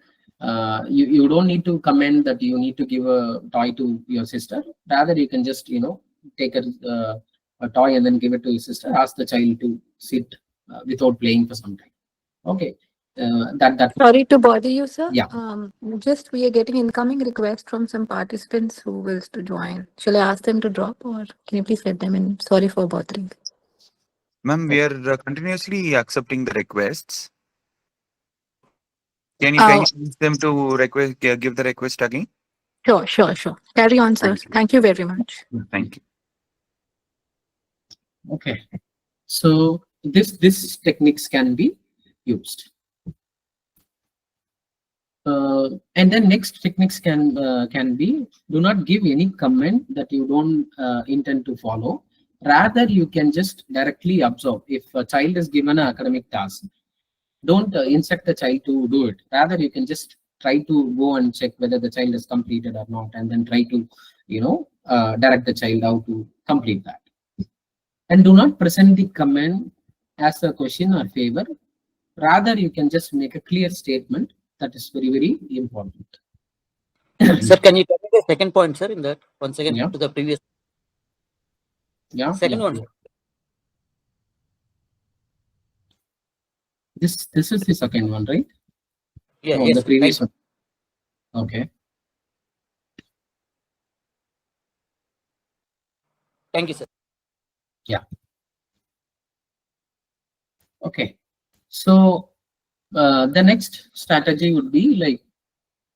you don't need to comment that you need to give a toy to your sister. Rather, you can just take a toy and then give it to your sister. Ask the child to sit without playing for some time. Okay, that. Sorry to bother you, sir. Yeah. Just we are getting incoming requests from some participants who wills to join. Shall I ask them to drop or can you please let them in? Sorry for bothering. Ma'am, we are continuously accepting the requests. Can you Oh. ask them to give the request again? Sure. Carry on, sir. Thank you. Thank you very much. Thank you. Okay, so this techniques can be used. And then next techniques can be, do not give any comment that you don't intend to follow. Rather, you can just directly observe. If a child is given an academic task, don't instruct the child to do it. Rather, you can just try to go and check whether the child has completed or not, and then try to direct the child how to complete that. And do not present the comment as a question or favor. Rather, you can just make a clear statement. That is very, very important. Sir, can you tell me the second point, sir, in that? Once again, Yeah. to the previous. Yeah. Second yeah. one. This is the second one, right? Yeah, Oh, yes. the previous right. one. Okay. Thank you, sir. Okay. So the next strategy would be like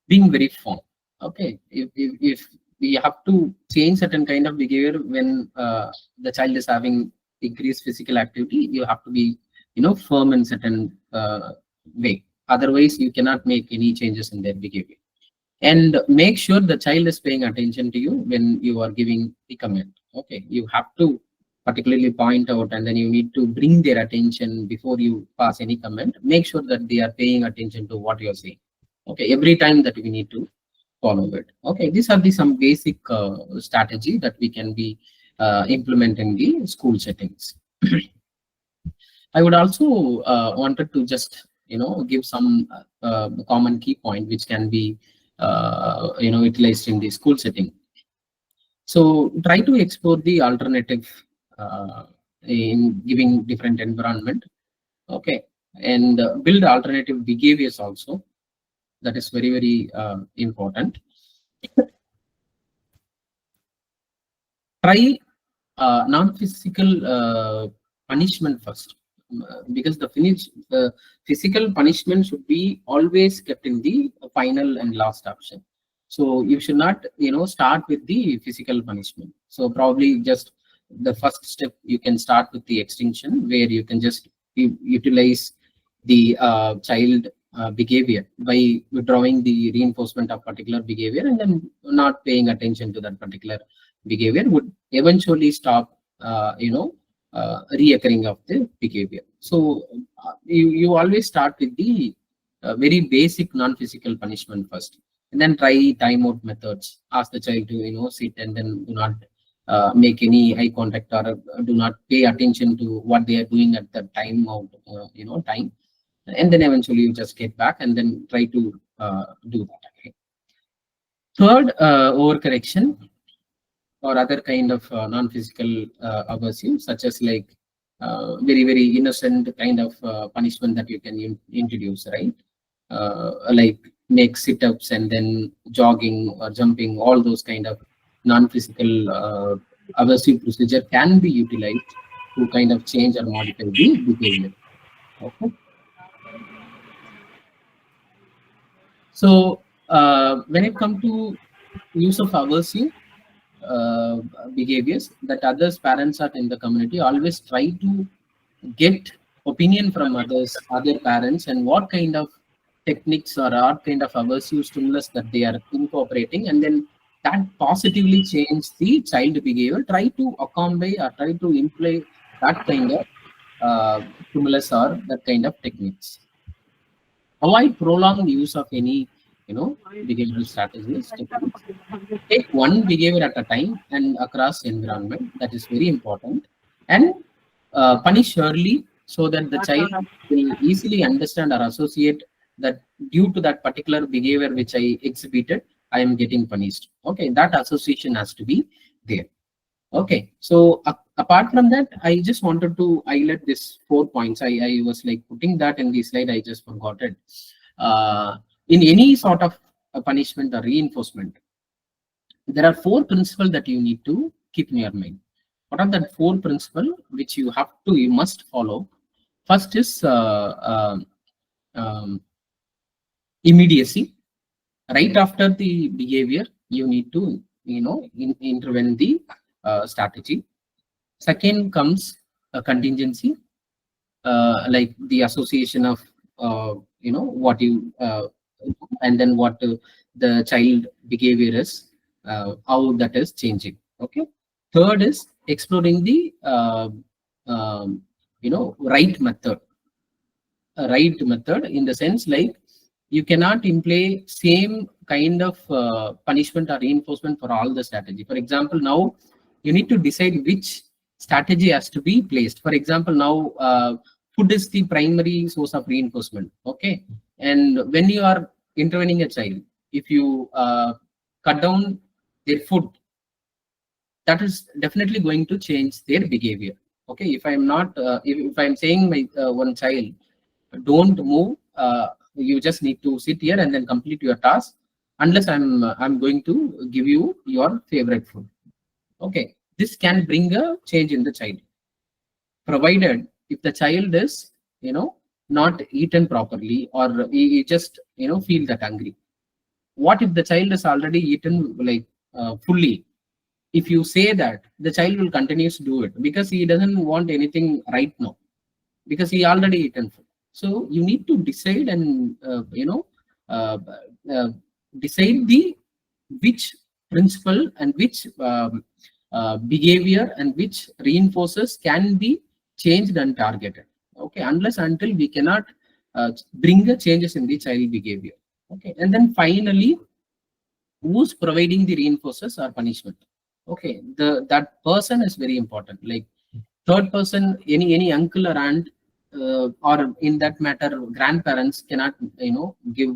being very firm. Okay. If we have to change certain kind of behavior when the child is having increased physical activity, you have to be firm in certain way. Otherwise, you cannot make any changes in their behavior. And make sure the child is paying attention to you when you are giving the comment. Okay, you have to particularly point out, and then you need to bring their attention before you pass any comment. Make sure that they are paying attention to what you're saying. Okay, every time that we need to follow it. Okay, these are some basic strategy that we can be implement in the school settings. I would also wanted to just give some common key point which can be utilized in the school setting. So try to explore the alternative in giving different environment. Okay, and build alternative behaviors also. That is very, very important. Try non-physical punishment first, because the physical punishment should be always kept in the final and last option. So you should not start with the physical punishment. So probably just the first step, you can start with the extinction, where you can just utilize the child behavior by withdrawing the reinforcement of particular behavior, and then not paying attention to that particular behavior would eventually stop reoccurring of the behavior. So you always start with the very basic non-physical punishment first, and then try timeout methods. Ask the child to sit, and then do not make any eye contact, or do not pay attention to what they are doing at the time of time, and then eventually you just get back and then try to do that again. Third, overcorrection or other kind of non-physical aversive, such as like very, very innocent kind of punishment that you can introduce, right? Like make sit-ups and then jogging or jumping, all those kind of non-physical aversive procedure can be utilized to kind of change or modify the behavior. Okay. So when it comes to use of aversive behaviors that others parents are in the community, always try to get opinion from other parents, and what kind of techniques or what kind of aversive stimulus that they are incorporating, and then that positively change the child behavior. Try to accommodate or try to employ that kind of stimulus or that kind of techniques. Avoid prolonged use of any behavioral strategies. Take one behavior at a time and across environment. That is very important. And punish early so that the child will easily understand or associate that due to that particular behavior which I exhibited, I am getting punished. Okay, that association has to be there. Okay, so apart from that, I just wanted to highlight this 4 points. I was like putting that in the slide, I just forgot it. In any sort of punishment or reinforcement, there are 4 principles that you need to keep in your mind. What are the 4 principles which you must follow? First is immediacy. Right after the behavior, you need to intervene the strategy. Second comes a contingency, like the association of what you and then what the child behavior is, how that is changing. Okay. Third is exploring the right method. A right method in the sense like you cannot imply same kind of punishment or reinforcement for all the strategy. For example, now you need to decide which strategy has to be placed. For example, now food is the primary source of reinforcement. Okay, and when you are intervening a child, if you cut down their food, that is definitely going to change their behavior. Okay, if I am not, if I am saying my one child, don't move, you just need to sit here and then complete your task unless I'm going to give you your favorite food. Okay, this can bring a change in the child, provided if the child is not eaten properly or he just feel that hungry. What if the child is already eaten like fully? If you say that, the child will continue to do it because he doesn't want anything right now because he already eaten food. So you need to decide and decide the which principle and which behavior and which reinforcers can be changed and targeted. Okay, unless until we cannot bring the changes in the child behavior. Okay, and then finally, who's providing the reinforcers or punishment? Okay, that person is very important. Like third person, any uncle or aunt, or in that matter, grandparents cannot give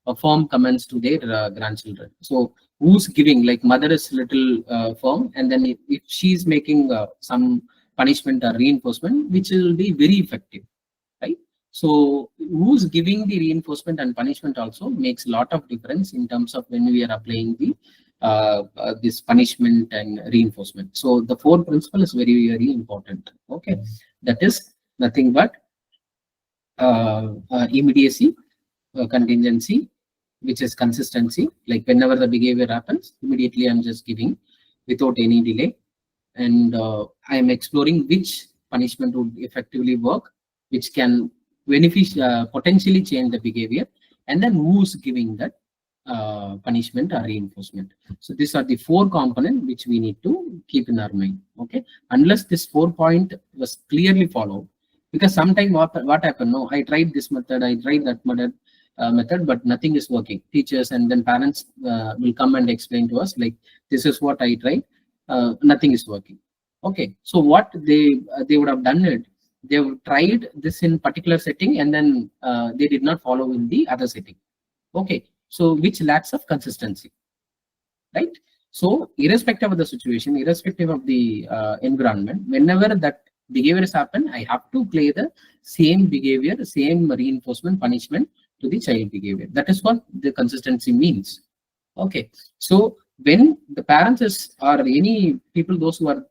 a firm comments to their grandchildren. So who's giving? Like mother is little firm, and then if she's making some punishment or reinforcement, which will be very effective, right? So who's giving the reinforcement and punishment also makes a lot of difference in terms of when we are applying the this punishment and reinforcement. So the 4 principle is very, very important. Okay, that is nothing but immediacy, contingency, which is consistency. Like whenever the behavior happens, immediately I'm just giving without any delay, and I am exploring which punishment would effectively work, which can potentially change the behavior, and then who's giving that punishment or reinforcement. So these are the 4 components which we need to keep in our mind. Okay, unless this 4 point was clearly followed, because sometimes what happened? No, I tried this method, I tried that method, but nothing is working. Teachers and then parents will come and explain to us like, this is what I tried, nothing is working. Okay, so what they would have done it, they have tried this in particular setting and then they did not follow in the other setting. Okay, so which lacks of consistency, right? So irrespective of the situation, irrespective of the environment, whenever that behaviors happen, I have to play the same behavior, same reinforcement punishment to the child behavior. That is what the consistency means. Okay, so when the parents or any people, those who are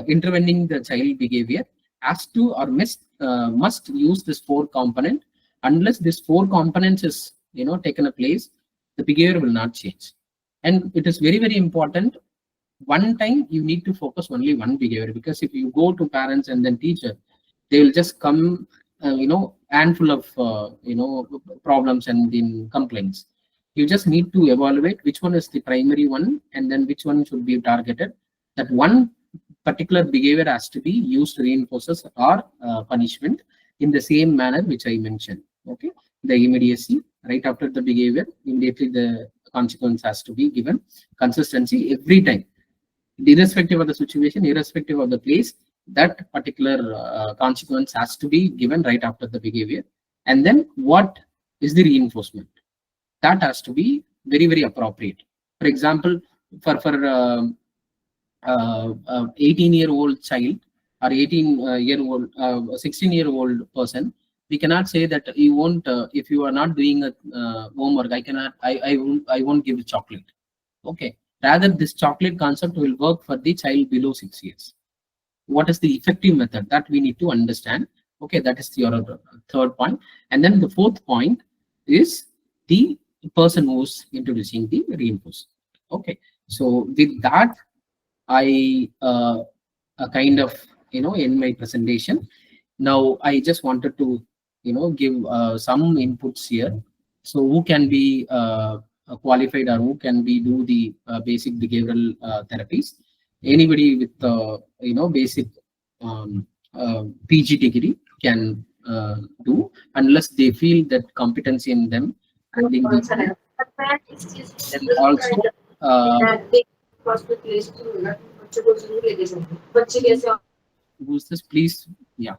intervening the child behavior, has to or must use this 4 component. Unless this 4 components is taken a place, the behavior will not change. And it is very, very important. One time you need to focus only one behavior, because if you go to parents and then teacher, they will just come handful of problems and in complaints. You just need to evaluate which one is the primary one and then which one should be targeted. That one particular behavior has to be used reinforcers or punishment in the same manner which I mentioned. Okay, the immediacy. Right after the behavior, immediately the consequence has to be given. Consistency every time, irrespective of the situation, irrespective of the place, that particular consequence has to be given right after the behavior. And then what is the reinforcement? That has to be very, very appropriate. For example, for 18-year-old child or 18-year-old 16-year-old person, we cannot say that you won't if you are not doing a homework, I won't give you chocolate. Okay, rather this chocolate concept will work for the child below 6 years. What is the effective method that we need to understand? Okay, that is your third point. And then the fourth point is the person who's introducing the reinforcement. Okay, so with that, I kind of in my presentation. Now I just wanted to give some inputs here. So who can be qualified, or who can be do the basic behavioral therapies? Anybody with basic PG degree can do, unless they feel that competency in them. And also who's this, please? Yeah.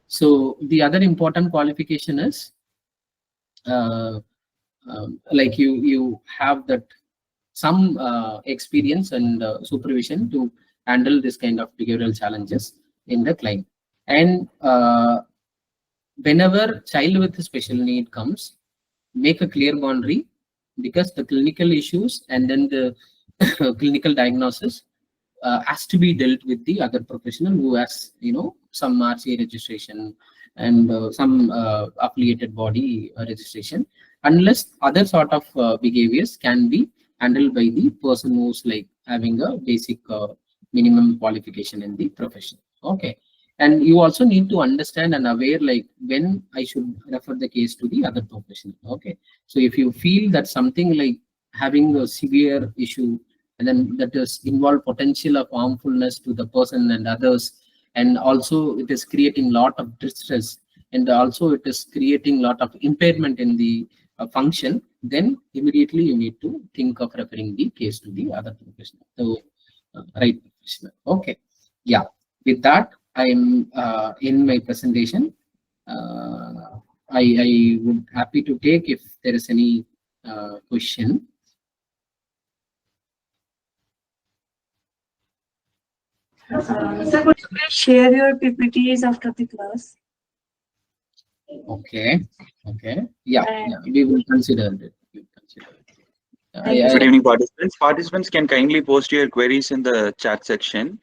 So the other important qualification is like you have that some experience and supervision to handle this kind of behavioral challenges in the client. And whenever child with special need comes, make a clear boundary, because the clinical issues and then the clinical diagnosis has to be dealt with the other professional who has some RCA registration and some affiliated body registration, unless other sort of behaviors can be handled by the person who's like having a basic minimum qualification in the profession. Okay, and you also need to understand and aware like when I should refer the case to the other professional. Okay, so if you feel that something like having a severe issue, and then that is involve potential of harmfulness to the person and others, and also it is creating lot of distress, and also it is creating lot of impairment in the function, then immediately you need to think of referring the case to the other professional, so right professional. Okay, yeah, with that I'm in my presentation. I would happy to take if there is any question. Sir, could you please share your PPTs after the class? Okay. Yeah, we will consider it. Good evening, participants. Participants can kindly post your queries in the chat section,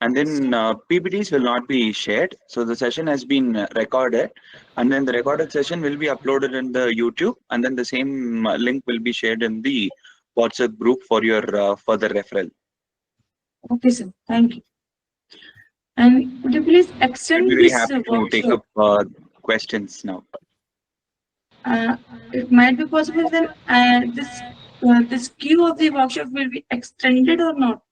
and then PPTs will not be shared. So the session has been recorded, and then the recorded session will be uploaded in the YouTube, and then the same link will be shared in the WhatsApp group for your further referral. Okay, sir. Thank you. And could you please extend I'm very this happy to take up questions now. It might be possible then this queue of the workshop will be extended or not?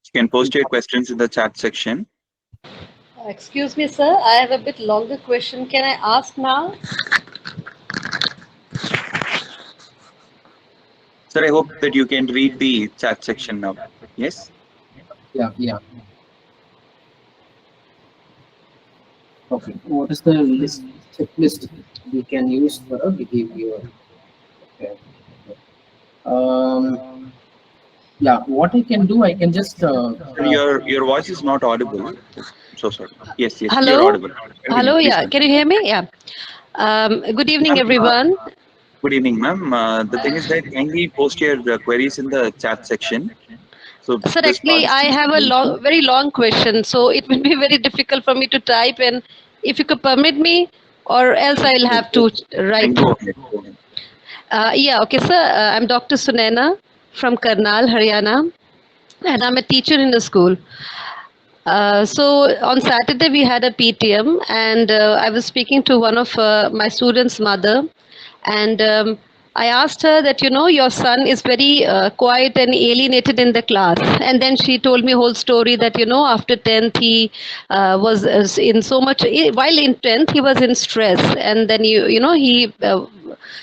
You can post your questions in the chat section. Excuse me, sir. I have a bit longer question. Can I ask now? Sir, I hope that you can read the chat section now. Yes? Yeah. Okay, what is the checklist we can use for a behavior? Okay. Yeah, what I can do, I can just Your voice is not audible. So sorry. Yes, Hello? you're audible. Hello, Please yeah. Can you hear me? Yeah. Good evening, everyone. Good evening, ma'am. The thing is that kindly post your queries in the chat section. So Sir, actually, I have a very long question, so it will be very difficult for me to type. And if you could permit me, or else I'll have to write. Go ahead. Yeah, okay, sir. I'm Dr. Sunaina from Karnal, Haryana, and I'm a teacher in the school. So on Saturday we had a PTM, and I was speaking to one of my students' mother, and I asked her that, your son is very quiet and alienated in the class. And then she told me whole story that, after 10th, he was in so much, while in 10th, he was in stress. And then, he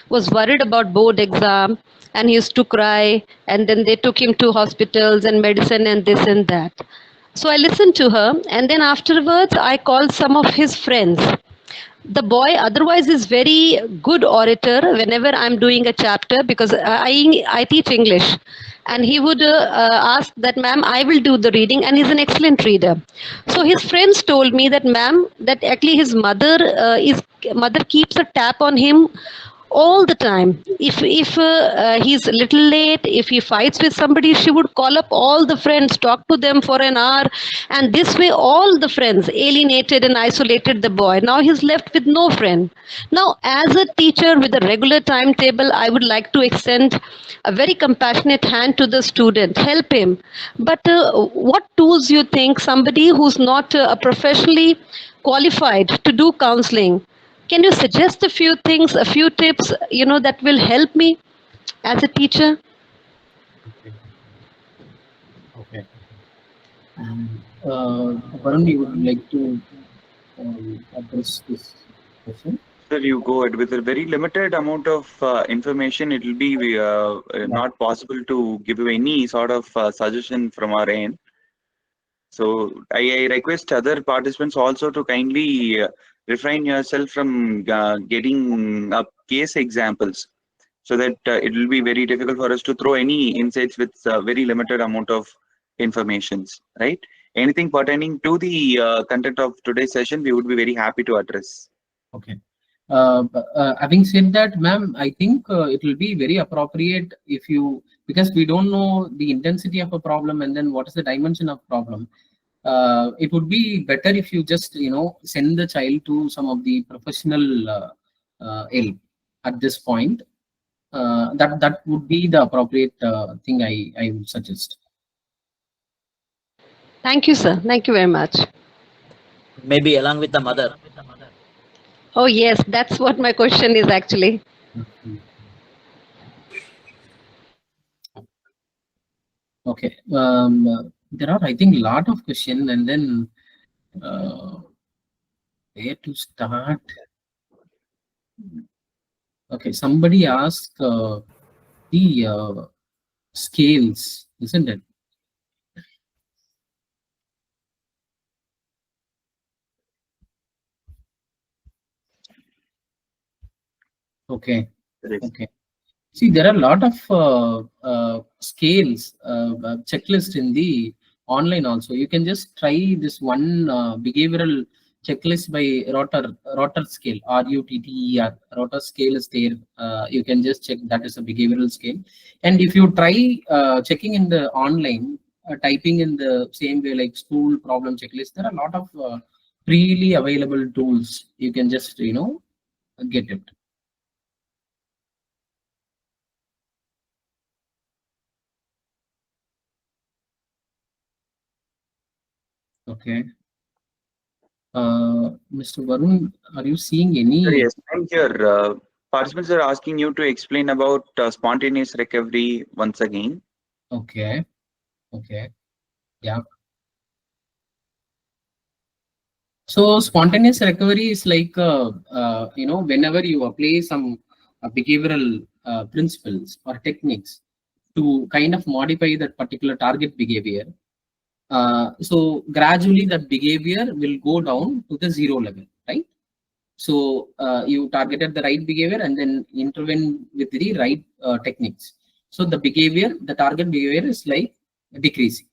was worried about board exam and he used to cry. And then they took him to hospitals and medicine and this and that. So I listened to her. And then afterwards, I called some of his friends. The boy otherwise is very good orator whenever I'm doing a chapter, because I teach English, and he would ask that, ma'am, I will do the reading, and he's an excellent reader. So his friends told me that, ma'am, that actually his mother keeps a tap on him all the time. If he's a little late, if he fights with somebody, she would call up all the friends, talk to them for an hour, and this way all the friends alienated and isolated the boy. Now he's left with no friend. Now, as a teacher with a regular timetable, I would like to extend a very compassionate hand to the student, help him. But what tools you think somebody who's not professionally qualified to do counseling, can you suggest a few things, a few tips, that will help me as a teacher? Okay. Varun, you would like to address this question? Sir, you go ahead. With a very limited amount of information, it will be not possible to give you any sort of suggestion from our end. So I request other participants also to kindly refrain yourself from getting up case examples, so that it will be very difficult for us to throw any insights with very limited amount of informations, right? Anything pertaining to the content of today's session, we would be very happy to address. Okay. Having said that, ma'am, I think it will be very appropriate if you, because we don't know the intensity of a problem and then what is the dimension of problem. It would be better if you just, send the child to some of the professional help at this point. That would be the appropriate thing I would suggest. Thank you, sir. Thank you very much. Maybe along with the mother. Oh, yes, that's what my question is actually. Okay. There are, I think, a lot of questions, and then where to start? Okay, somebody asked the scales, isn't it? Okay. Okay. See, there are a lot of scales, checklist in the online also. You can just try this one behavioral checklist by Rotter scale, RUTTER. Rotter scale is there. You can just check, that is a behavioral scale. And if you try checking in the online, typing in the same way like school problem checklist, there are a lot of freely available tools. You can just, get it. Okay. Mr. Varun, are you seeing any? Yes, I'm here. Participants are asking you to explain about spontaneous recovery once again. Okay. Okay. Yeah. So spontaneous recovery is like, whenever you apply some behavioral principles or techniques to kind of modify that particular target behavior. So gradually that behavior will go down to the zero level, right? So you targeted the right behavior and then intervene with the right techniques. So the target behavior is like decreasing.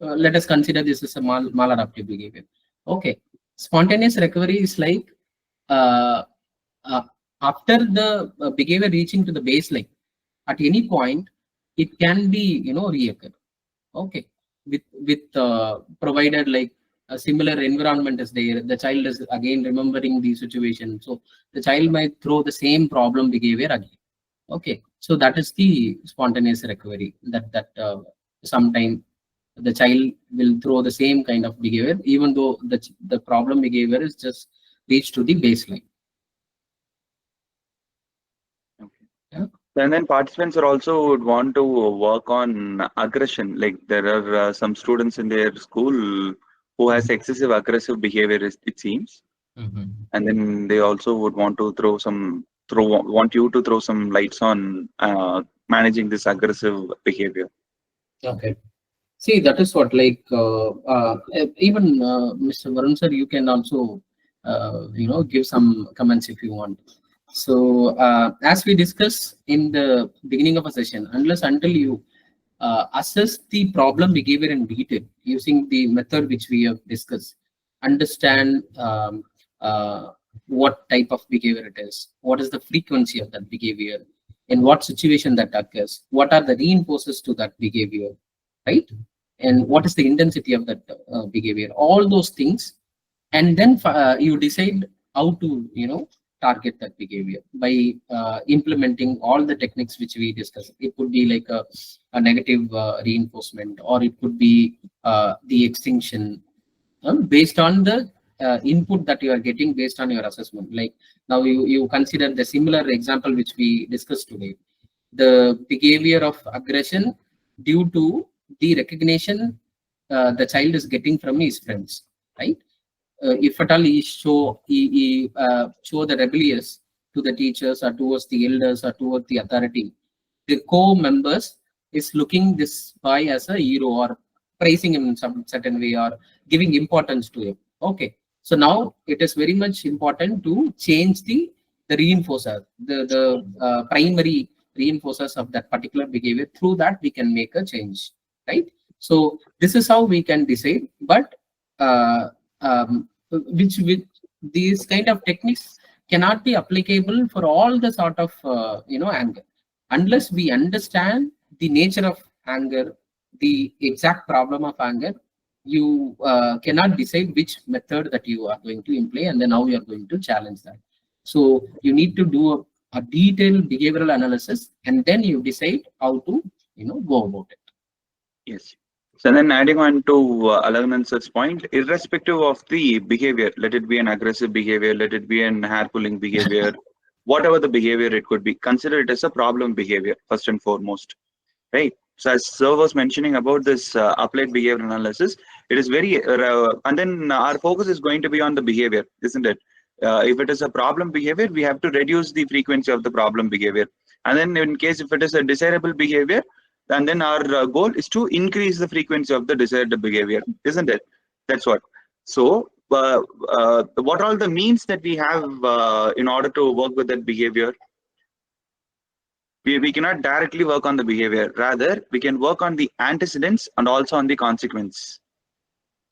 Let us consider this as a maladaptive behavior. Okay. Spontaneous recovery is like after the behavior reaching to the baseline, at any point, it can be, reoccur. Okay. With provided like a similar environment is there, the child is again remembering the situation, so the child might throw the same problem behavior again. Okay, so that is the spontaneous recovery, that sometime the child will throw the same kind of behavior even though the problem behavior is just reached to the baseline. Okay. Yeah. And then participants are also would want to work on aggression. Like there are some students in their school who has excessive aggressive behavior, it seems. And then they also would want to want you to throw some lights on managing this aggressive behavior. Okay. See, that is what like even Mr. Varun sir, you can also give some comments if you want. So as we discussed in the beginning of a session, until you assess the problem behavior in detail using the method which we have discussed, understand what type of behavior it is, what is the frequency of that behavior, in what situation that occurs, what are the reinforcers to that behavior, right? And what is the intensity of that behavior, all those things. And then you decide how to, target that behavior by implementing all the techniques which we discussed. It could be like a negative reinforcement, or it could be the extinction based on the input that you are getting based on your assessment. Like now you consider the similar example which we discussed today, the behavior of aggression due to the recognition the child is getting from his friends, right? If at all he show the rebellious to the teachers or towards the elders or towards the authority, the co-members is looking this boy as a hero or praising him in some certain way or giving importance to him. Okay, so now it is very much important to change the reinforcer, the primary reinforcers of that particular behavior. Through that we can make a change, right? So this is how we can decide. But which these kind of techniques cannot be applicable for all the sort of anger, unless we understand the nature of anger, the exact problem of anger. You cannot decide which method that you are going to employ and then how you are going to challenge that. So you need to do a detailed behavioral analysis and then you decide how to go about it. Yes. So then adding on to Alagnan's point, irrespective of the behavior, let it be an aggressive behavior, let it be an hair pulling behavior, whatever the behavior it could be, consider it as a problem behavior first and foremost, right? So as Sir was mentioning about this applied behavior analysis, it is very, and then our focus is going to be on the behavior, isn't it? If it is a problem behavior, we have to reduce the frequency of the problem behavior. And then in case if it is a desirable behavior, and then our goal is to increase the frequency of the desired behavior, isn't it? That's what. So what are all the means that we have in order to work with that behavior? We cannot directly work on the behavior. Rather, we can work on the antecedents and also on the consequence.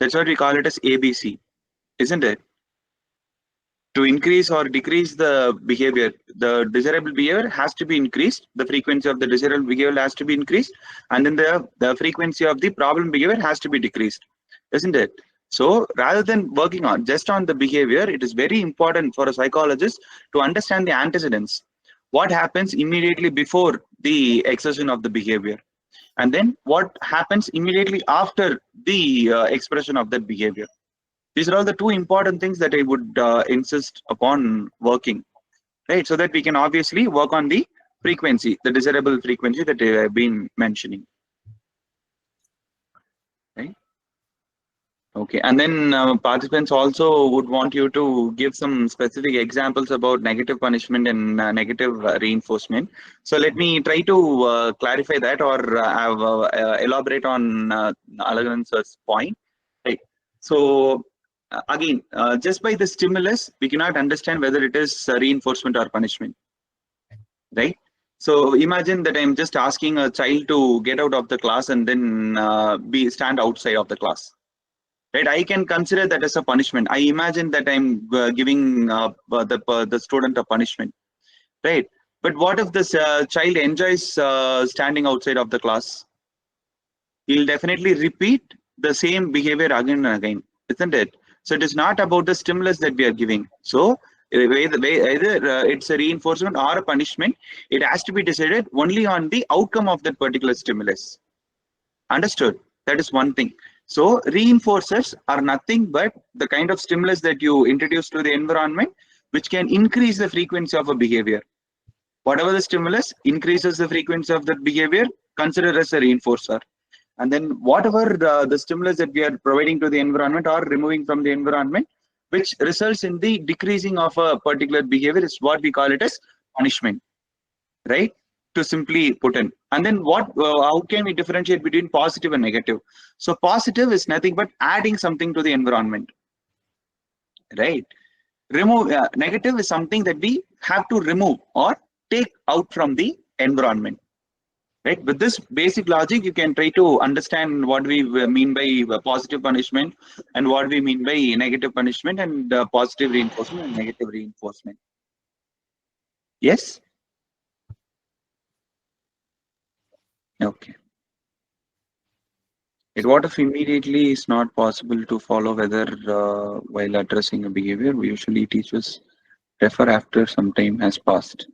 That's what we call it as ABC, isn't it? To increase or decrease the behavior, the desirable behavior has to be increased, the frequency of the desirable behavior has to be increased, and then the frequency of the problem behavior has to be decreased, isn't it? So rather than working on just on the behavior, it is very important for a psychologist to understand the antecedents. What happens immediately before the exertion of the behavior, and then what happens immediately after the expression of that behavior. These are all the two important things that I would insist upon working, right? So that we can obviously work on the frequency, the desirable frequency that I have been mentioning, right? Okay, and then participants also would want you to give some specific examples about negative punishment and negative reinforcement. So let me try to clarify that or elaborate on Alagan's point, right? So again, just by the stimulus, we cannot understand whether it is reinforcement or punishment, right? So imagine that I'm just asking a child to get out of the class and then stand outside of the class, right? I can consider that as a punishment. I imagine that I'm giving the student a punishment, right? But what if this child enjoys standing outside of the class? He'll definitely repeat the same behavior again and again, isn't it? So it is not about the stimulus that we are giving. So either it's a reinforcement or a punishment, it has to be decided only on the outcome of that particular stimulus. Understood? That is one thing. So reinforcers are nothing but the kind of stimulus that you introduce to the environment, which can increase the frequency of a behavior. Whatever the stimulus increases the frequency of that behavior, consider as a reinforcer. And then whatever the stimulus that we are providing to the environment or removing from the environment, which results in the decreasing of a particular behavior, is what we call it as punishment, right? To simply put in. And then how can we differentiate between positive and negative? So positive is nothing but adding something to the environment, right? Negative is something that we have to remove or take out from the environment. Right. With this basic logic, you can try to understand what we mean by positive punishment and what we mean by negative punishment and positive reinforcement and negative reinforcement. Yes? Okay. What if immediately is not possible to follow whether while addressing a behavior? We usually teachers refer after some time has passed.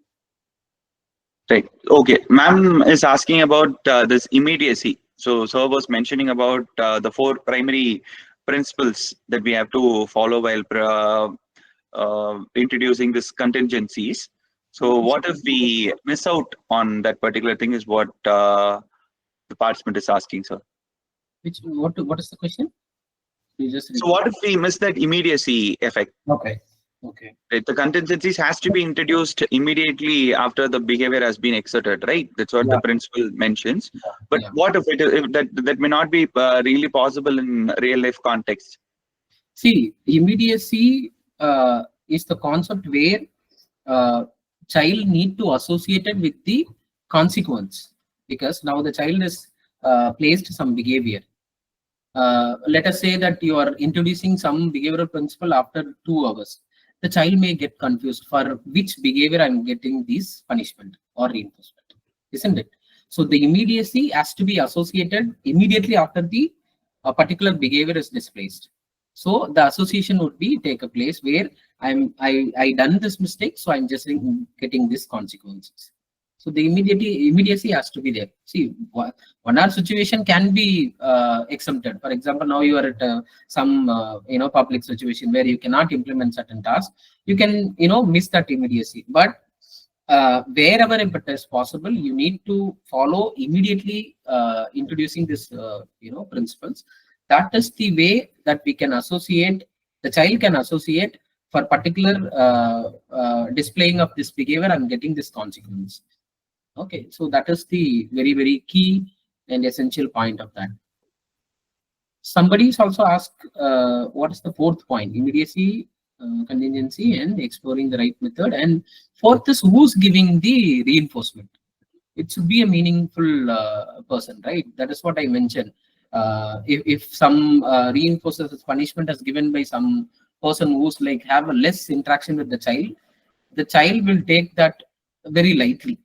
Right. Okay. Ma'am is asking about this immediacy. So sir was mentioning about the 4 primary principles that we have to follow while introducing this contingencies. So what if we miss out on that particular thing is what the participant is asking, sir. What is the question? You just So what if we miss that immediacy effect? Okay. Okay. Right, the contingencies has to be introduced immediately after the behavior has been exerted, right? That's what the principle mentions. But what if that may not be really possible in real life context? See, immediacy is the concept where child need to associate it with the consequence, because now the child is placed some behavior. Let us say that you are introducing some behavioral principle after 2 hours. The child may get confused for which behavior I'm getting this punishment or reinforcement, isn't it? So the immediacy has to be associated immediately after the particular behavior is displaced. So the association would be take a place where I done this mistake, so I'm just getting these consequences. So the immediacy has to be there. See, 1 hour situation can be exempted. For example, now you are at some public situation where you cannot implement certain tasks. You can miss that immediacy. But wherever it is possible, you need to follow immediately introducing this principles. That is the way that we can associate. The child can associate for particular displaying of this behavior. I'm getting this consequence. Okay, so that is the very, very key and essential point of that. Somebody is also asked, what is the 4th point? Immediacy, contingency, and exploring the right method. And 4th is who's giving the reinforcement. It should be a meaningful person, right? That is what I mentioned. If some reinforces punishment is given by some person who's like have a less interaction with the child will take that very lightly.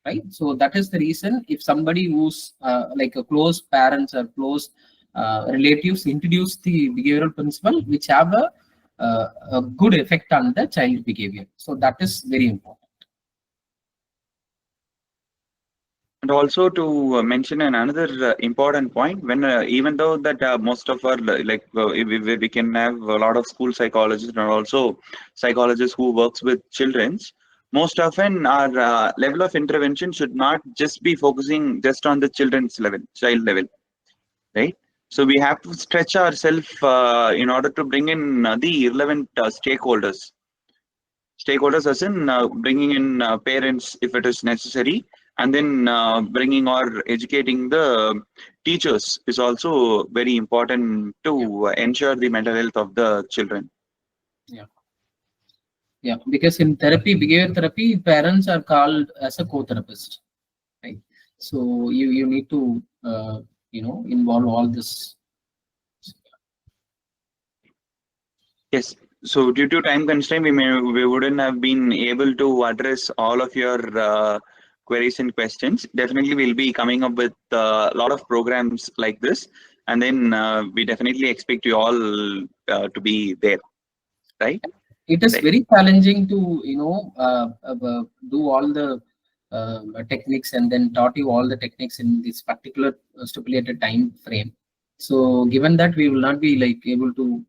Right, so that is the reason if somebody who's like a close parents or close relatives introduce the behavioral principle, which have a good effect on the child behavior. So that is very important. And also to mention another important point, when even though that most of our we can have a lot of school psychologists and also psychologists who works with children's. Most often our level of intervention should not just be focusing just on the child level, right? So we have to stretch ourselves in order to bring in the relevant stakeholders. Stakeholders as in bringing in parents if it is necessary, and then bringing or educating the teachers is also very important to ensure the mental health of the children. Yeah, because in behavior therapy, parents are called as a co-therapist, right? So you need to involve all this. Yes. So due to time constraint, we wouldn't have been able to address all of your queries and questions. Definitely, we'll be coming up with a lot of programs like this, and then we definitely expect you all to be there, right? It is very challenging to do all the techniques and then taught you all the techniques in this particular stipulated time frame. So given that we will not be able to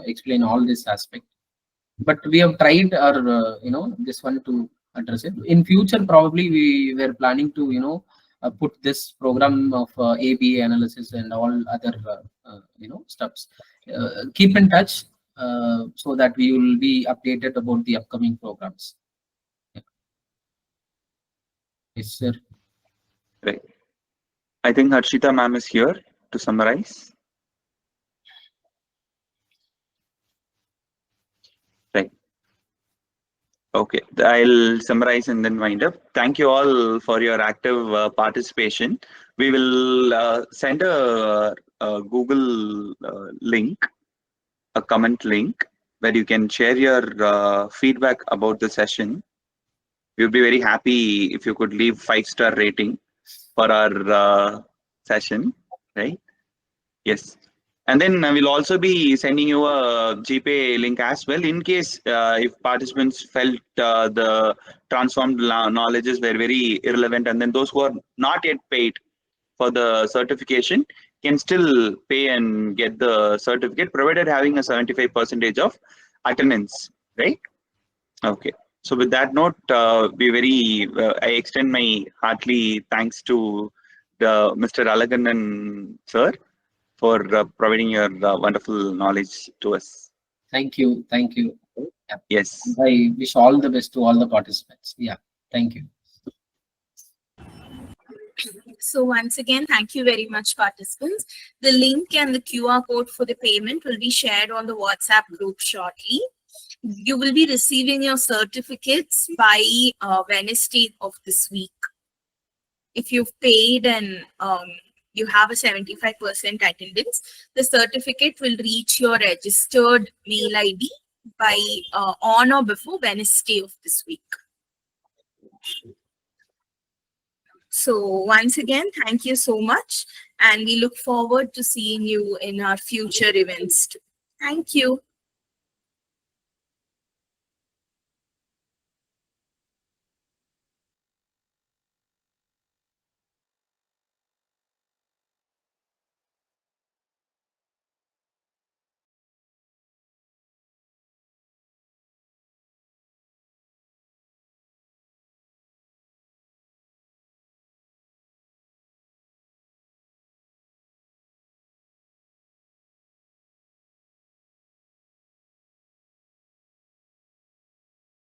explain all this aspect, but we have tried our this one to address it. In future, probably we were planning to put this program of ABA analysis and all other steps. Keep in touch so that we will be updated about the upcoming programs. Yeah. Yes, sir. Right. I think Harshita ma'am is here to summarize. Right. Okay, I'll summarize and then wind up. Thank you all for your active participation. We will send a Google link, a comment link, where you can share your feedback about the session. We'll be very happy if you could leave 5-star rating for our session, right? Yes. And then we'll also be sending you a GPay link as well, in case if participants felt the transformed knowledges were very irrelevant, and then those who are not yet paid for the certification can still pay and get the certificate, provided having a 75% of attendance, right? Okay. So with that note, I extend my heartily thanks to Mr. Alagannan sir for providing your wonderful knowledge to us. Thank you. Thank you. Yeah. Yes. I wish all the best to all the participants. Yeah. Thank you. So once again, thank you very much, participants. The link and the QR code for the payment will be shared on the WhatsApp group shortly. You will be receiving your certificates by Wednesday of this week. If you've paid and you have a 75% attendance, the certificate will reach your registered mail ID by on or before Wednesday of this week. So once again, thank you so much, and we look forward to seeing you in our future events too. Thank you.